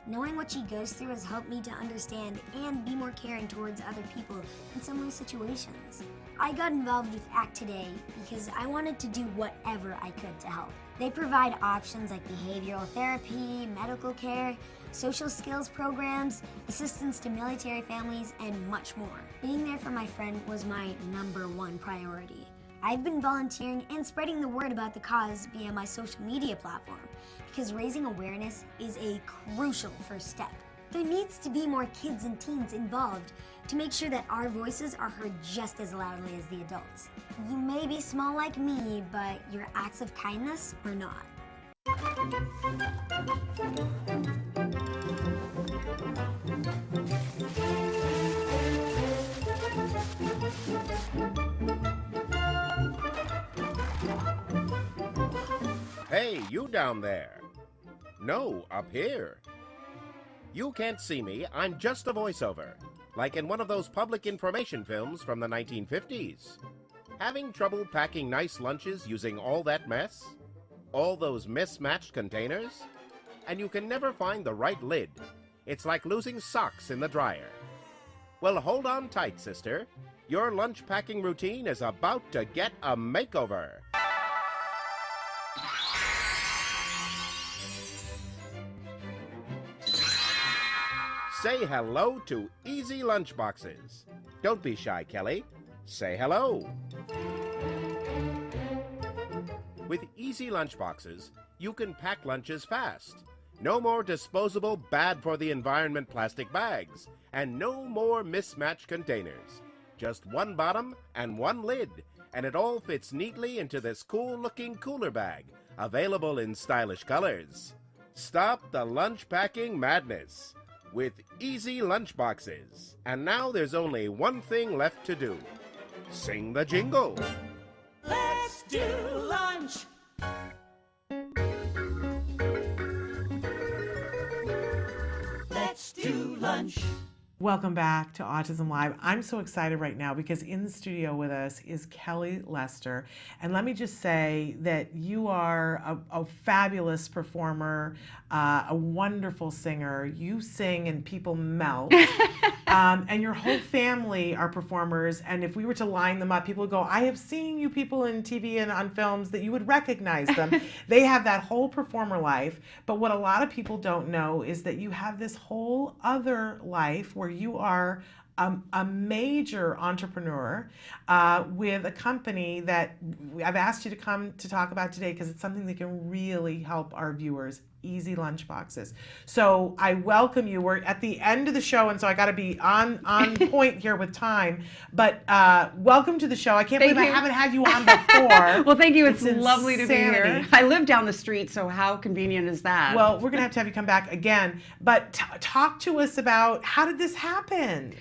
Knowing what she goes through has helped me to understand and be more caring towards other people in similar situations. I got involved with Act Today because I wanted to do whatever I could to help. They provide options like behavioral therapy, medical care, social skills programs, assistance to military families, and much more. Being there for my friend was my #1 priority. I've been volunteering and spreading the word about the cause via my social media platform because raising awareness is a crucial first step. There needs to be more kids and teens involved to make sure that our voices are heard just as loudly as the adults. You may be small like me, but your acts of kindness are not. Hey, you down there. No, up here. You can't see me, I'm just a voiceover, like in one of those public information films from the 1950s. Having trouble packing nice lunches using all that mess? All those mismatched containers? And you can never find the right lid? It's like losing socks in the dryer. Well, hold on tight, sister. Your lunch packing routine is about to get a makeover. Say hello to Easy Lunchboxes. Don't be shy, Kelly. Say hello. With Easy Lunchboxes, you can pack lunches fast. No more disposable, bad-for-the-environment plastic bags. And no more mismatched containers. Just one bottom and one lid. And it all fits neatly into this cool-looking cooler bag. Available in stylish colors. Stop the lunch packing madness with Easy Lunchboxes. And now there's only one thing left to do. Sing the jingle. Let's do lunch. Let's do lunch. Welcome back to Autism Live. I'm so excited right now because in the studio with us is Kelly Lester. And let me just say that you are a fabulous performer, a wonderful singer. You sing and people melt. And your whole family are performers. And if we were to line them up, people would go, I have seen you people in TV and on films, that you would recognize them. They have that whole performer life. But what a lot of people don't know is that you have this whole other life where you are a major entrepreneur with a company that I've asked you to come to talk about today because it's something that can really help our viewers. Easy Lunchboxes. So I welcome you. We're at the end of the show, and so I got to be on point here with time. But welcome to the show. I can't believe I haven't had you on before. Well, thank you. It's lovely to be here. I live down the street, so how convenient is that? Well, we're going to have you come back again. But talk to us about, how did this happen?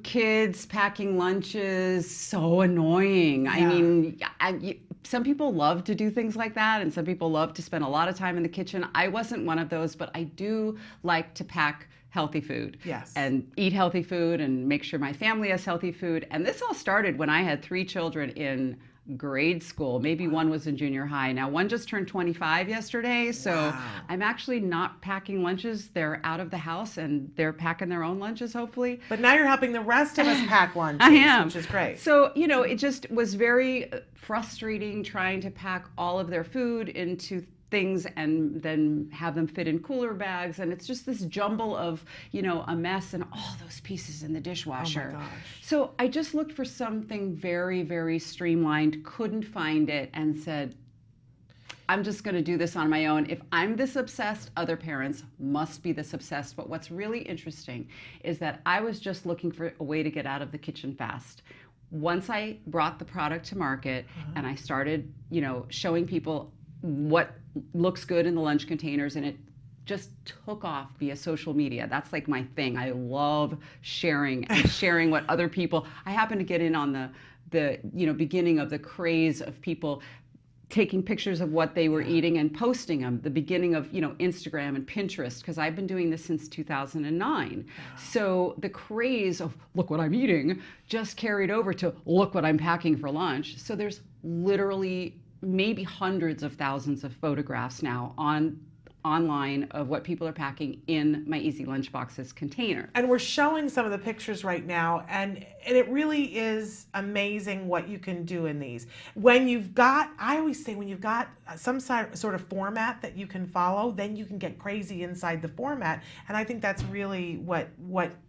Kids packing lunches, so annoying. Yeah. I mean, some people love to do things like that, and some people love to spend a lot of time in the kitchen. I wasn't one of those, but I do like to pack healthy food. Yes. And eat healthy food and make sure my family has healthy food. And this all started when I had 3 children in grade school. Maybe one was in junior high. Now one just turned 25 yesterday, so I'm actually not packing lunches. They're out of the house and they're packing their own lunches, hopefully. But now you're helping the rest of us pack lunches. I am. Which is great. So, you know, it just was very frustrating trying to pack all of their food into things and then have them fit in cooler bags, and it's just this jumble of, you know, a mess and all those pieces in the dishwasher. Oh my gosh. So I just looked for something very, very streamlined, couldn't find it, and said, I'm just going to do this on my own. If I'm this obsessed, other parents must be this obsessed. But what's really interesting is that I was just looking for a way to get out of the kitchen fast. Once I brought the product to market and I started, you know, showing people what looks good in the lunch containers, and it just took off via social media. That's like my thing. I love sharing and sharing what other people. I happen to get in on the you know, beginning of the craze of people taking pictures of what they were eating and posting them, the beginning of, you know, Instagram and Pinterest, because I've been doing this since 2009. So the craze of look what I'm eating just carried over to look what I'm packing for lunch. So there's literally maybe hundreds of thousands of photographs now online of what people are packing in my Easy Lunchboxes container. And we're showing some of the pictures right now, and it really is amazing what you can do in these. When you've got, I always say, when you've got some sort of format that you can follow, then you can get crazy inside the format. And I think that's really what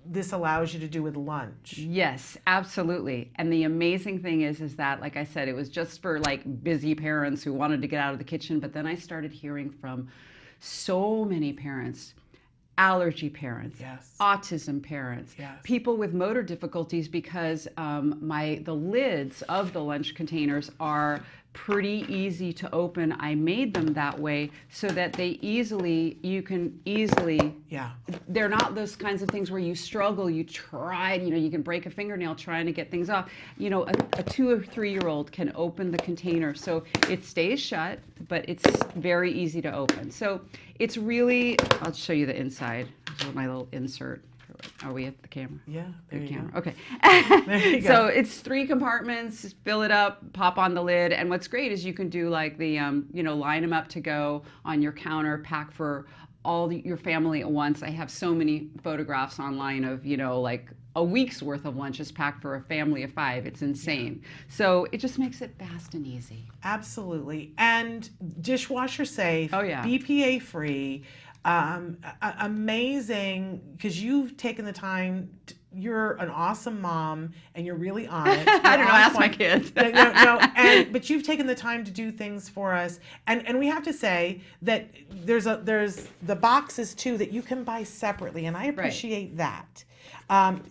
this allows you to do with lunch. Yes, absolutely. And the amazing thing is that, like I said, it was just for like busy parents who wanted to get out of the kitchen. But then I started hearing from so many parents, allergy parents, autism parents, people with motor difficulties, because the lids of the lunch containers are pretty easy to open. I made them that way so that you can easily, they're not those kinds of things where you struggle, you try, you know, you can break a fingernail trying to get things off. You know, a 2 or 3-year-old can open the container, so it stays shut, but it's very easy to open. So it's really, I'll show you the inside. This is my little insert. Are we at the camera? Yeah, there you camera. go. Okay. There you go. So it's 3 compartments, fill it up, pop on the lid. And what's great is you can do like the, you know, line them up to go on your counter, pack for your family at once. I have so many photographs online of, like a week's worth of lunches packed for a family of 5. It's insane. So it just makes it fast and easy. Absolutely. And dishwasher safe. Oh, yeah. BPA free. Amazing, because you've taken the time you're an awesome mom and you're really on it. I don't know, ask my kids. But you've taken the time to do things for us. And we have to say that there's the boxes too that you can buy separately, and I appreciate that.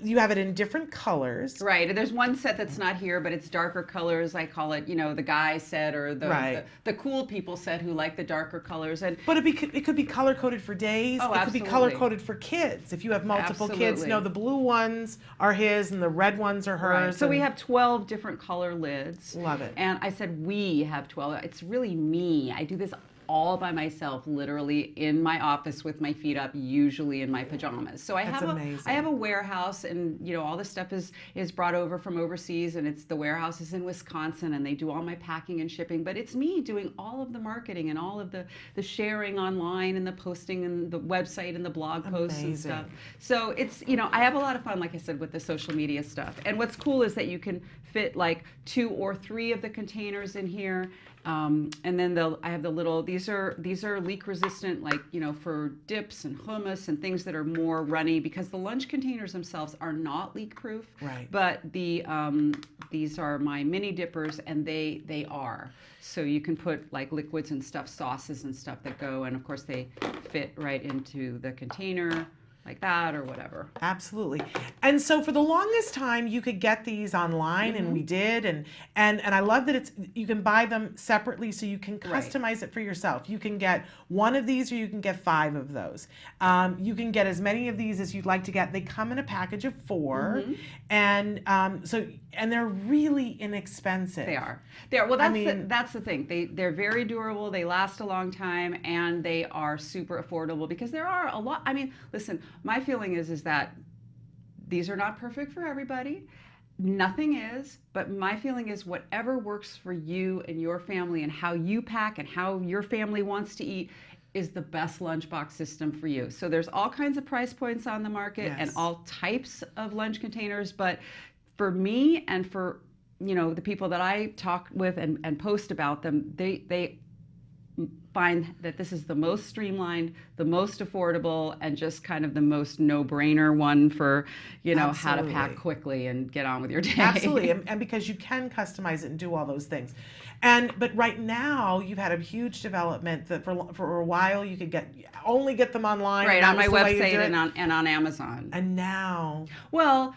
You have it in different colors. Right. And there's one set that's not here, but it's darker colors. I call it, the guy set, or the cool people set who like the darker colors. But it could be color coded for days. Oh, it could be color coded for kids. If you have multiple kids, the blue ones are his and the red ones are hers. Right. So we have 12 different color lids. Love it. And I said we have 12. It's really me. I do this all by myself, literally in my office with my feet up, usually in my pajamas. So I have a warehouse, and all this stuff is brought over from overseas, and the warehouse is in Wisconsin, and they do all my packing and shipping. But it's me doing all of the marketing and all of the sharing online and the posting and the website and the blog posts and stuff. So it's I have a lot of fun, like I said, with the social media stuff. And what's cool is that you can fit like 2 or 3 of the containers in here. And then I have the little, these are leak resistant, like, for dips and hummus and things that are more runny, because the lunch containers themselves are not leak proof. Right. But these are my mini dippers, and they are. So you can put like liquids and stuff, sauces and stuff that go, and of course they fit right into the container. Like that or whatever. Absolutely. And so for the longest time you could get these online, and we did, and I love that you can buy them separately, so you can customize it for yourself. You can get 1 of these, or you can get 5 of those. You can get as many of these as you'd like to get. They come in a package of 4, and they're really inexpensive. They are. Well, that's the thing. They're very durable. They last a long time, and they are super affordable, because there are a lot. I mean, listen. My feeling is that these are not perfect for everybody. Nothing is, but my feeling is whatever works for you and your family, and how you pack and how your family wants to eat, is the best lunchbox system for you. So there's all kinds of price points on the market and all types of lunch containers, but for me and for the people that I talk with and post about them, they find that this is the most streamlined, the most affordable, and just kind of the most no-brainer one for, how to pack quickly and get on with your day. Absolutely, and because you can customize it and do all those things. But right now, you've had a huge development that for a while you could only get them online. Right, on my website and on Amazon. And now? Well,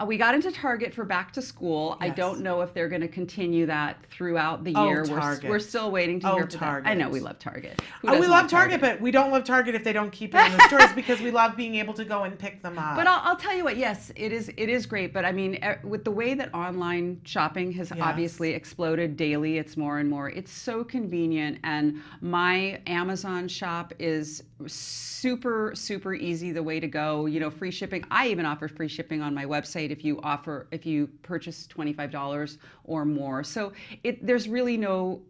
we got into Target for back to school. Yes. I don't know if they're going to continue that throughout the year. We're still waiting to hear from Target. I know we love Target. We love Target, but we don't love Target if they don't keep it in the stores, because we love being able to go and pick them up. But I'll tell you what, yes, it is great. But I mean, with the way that online shopping has obviously exploded daily, it's more and more. It's so convenient, and my Amazon shop is super, super easy, the way to go. Free shipping. I even offer free shipping on my website if you purchase $25 or more. So there's really no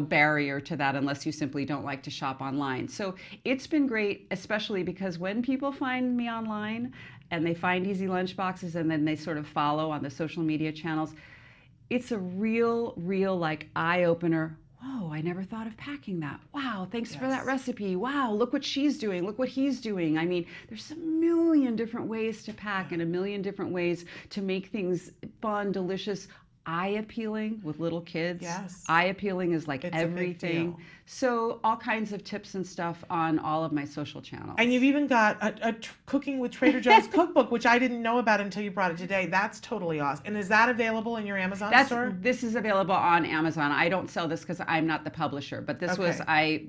barrier to that, unless you simply don't like to shop online. So it's been great, especially because when people find me online and they find Easy Lunchboxes, and then they sort of follow on the social media channels, it's a real like eye-opener. Whoa, I never thought of packing that. Wow, thanks for that recipe. Wow, look what she's doing. Look what he's doing. I mean, there's a million different ways to pack, and a million different ways to make things fun, delicious, eye-appealing with little kids. Yes. Eye-appealing is like it's everything. So all kinds of tips and stuff on all of my social channels. And you've even got a Cooking with Trader Joe's cookbook, which I didn't know about until you brought it today. That's totally awesome. And is that available in your Amazon store? This is available on Amazon. I don't sell this because I'm not the publisher, but this was, a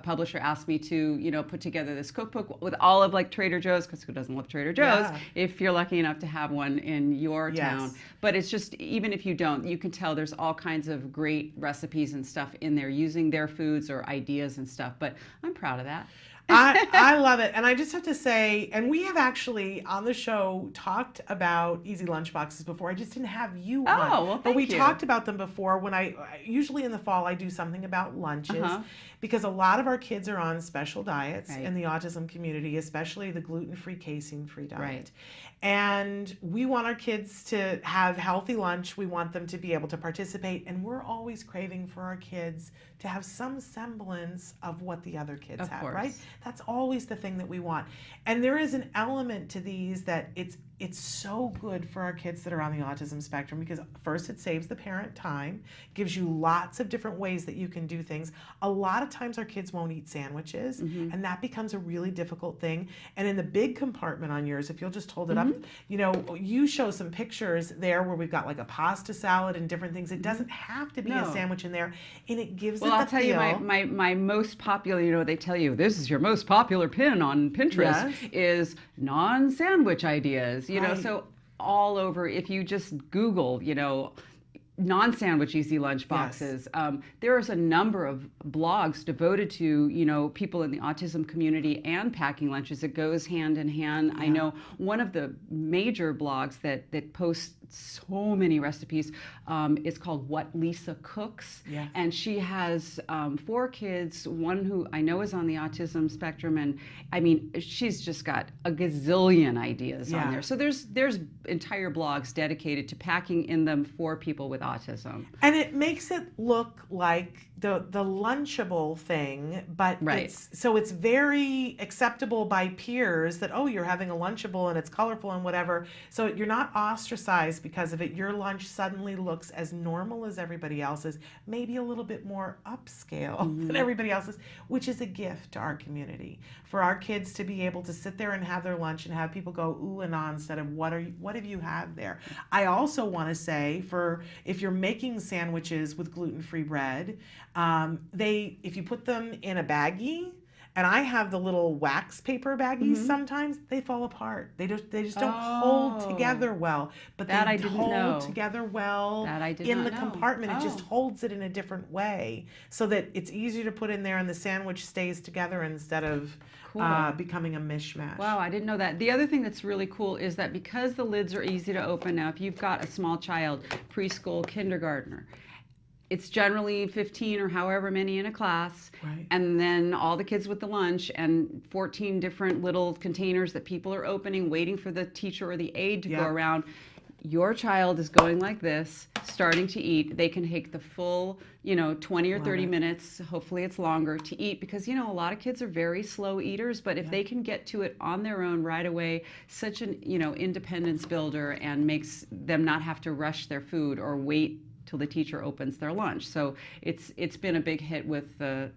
publisher asked me to, put together this cookbook with all of like Trader Joe's, because who doesn't love Trader Joe's, if you're lucky enough to have one in your town. But it's just, even if you don't, you can tell there's all kinds of great recipes and stuff in there using their foods or ideas and stuff. But I'm proud of that. I love it. And I just have to say, and we have actually on the show talked about easy lunchboxes before. I just didn't have you on. Oh, well, but we thank you. talked about them before when usually in the fall I do something about lunches because a lot of our kids are on special diets in the autism community, especially the gluten-free, casein-free diet. Right. And we want our kids to have healthy lunch. We want them to be able to participate. And we're always craving for our kids to have some semblance of what the other kids have, right? That's always the thing that we want. And there is an element to these that it's so good for our kids that are on the autism spectrum because first it saves the parent time, gives you lots of different ways that you can do things. A lot of times our kids won't eat sandwiches and that becomes a really difficult thing. And in the big compartment on yours, if you'll just hold it up, you know, you show some pictures there where we've got like a pasta salad and different things. It doesn't have to be a sandwich in there, and it gives it the I'll tell feel. you, my most popular, you know, they tell you this is your most popular pin on Pinterest is non-sandwich ideas, you know, so all over, if you just Google, you know, non-sandwich easy lunch boxes. There's a number of blogs devoted to, you know, people in the autism community and packing lunches. It goes hand in hand. I know one of the major blogs that posts so many recipes is called What Lisa Cooks. And she has 4 kids, one who I know is on the autism spectrum, and I mean, she's just got a gazillion ideas on there. So there's entire blogs dedicated to packing in them for people with autism. And it makes it look like the Lunchable thing, but it's very acceptable by peers that, oh, you're having a Lunchable and it's colorful and whatever. So you're not ostracized because of it. Your lunch suddenly looks as normal as everybody else's, maybe a little bit more upscale than everybody else's, which is a gift to our community. For our kids to be able to sit there and have their lunch and have people go ooh and ah instead of what have you had there. I also want to say, for if you're making sandwiches with gluten-free bread, if you put them in a baggie, and I have the little wax paper baggies, sometimes they fall apart. They just don't hold together well. But they hold together well in the compartment. It just holds it in a different way so that it's easier to put in there and the sandwich stays together instead of becoming a mishmash. Wow, I didn't know that. The other thing that's really cool is that because the lids are easy to open now, if you've got a small child, preschool, kindergartner, it's generally 15 or however many in a class, and then all the kids with the lunch and 14 different little containers that people are opening, waiting for the teacher or the aide to go around. Your child is going like this, starting to eat. They can take the full, 20 or 30 minutes, hopefully it's longer, to eat because, a lot of kids are very slow eaters, but if they can get to it on their own right away, such an, independence builder and makes them not have to rush their food or wait till the teacher opens their lunch. So it's been a big hit with the,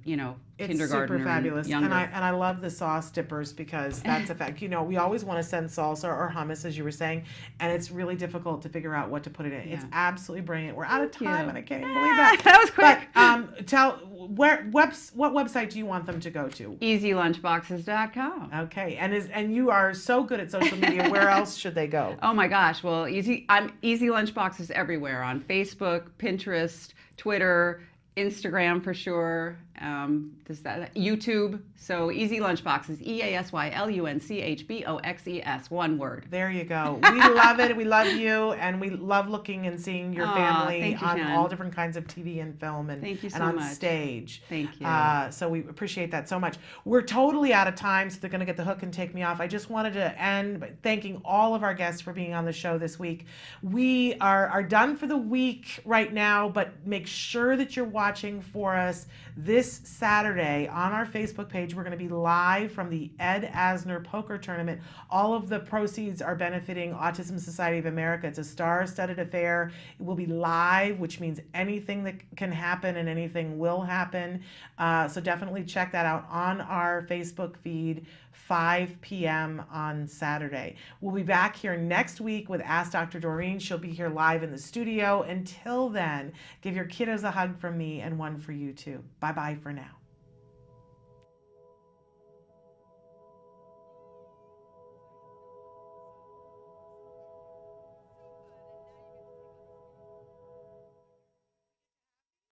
kindergartner. It's super fabulous. And I love the sauce dippers because that's a fact. We always want to send salsa or hummus, as you were saying, and it's really difficult to figure out what to put it in. It's absolutely brilliant. We're out of time and I can't even believe that. That was quick. But what website do you want them to go to? EasyLunchboxes.com. Okay. And you are so good at social media. Where else should they go? Oh my gosh. Well, I'm Easy Lunchboxes everywhere, on Facebook, Pinterest, Twitter, Instagram for sure, YouTube. So Easy Lunchboxes, EASYLUNCHBOXES, one word. There you go. We love it. We love you, and we love looking and seeing your family on all different kinds of TV and film and on stage. Thank you. So we appreciate that so much. We're totally out of time, so they're going to get the hook and take me off. I just wanted to end by thanking all of our guests for being on the show this week. We are done for the week right now, but make sure that you're watching for us this Saturday on our Facebook page. We're going to be live from the Ed Asner Poker Tournament. All of the proceeds are benefiting Autism Society of America. It's a star-studded affair. It will be live, which means anything that can happen and anything will happen. So definitely check that out on our Facebook feed, 5 p.m. on Saturday. We'll be back here next week with Ask Dr. Doreen. She'll be here live in the studio. Until then, give your kiddos a hug from me and one for you too. Bye-bye for now.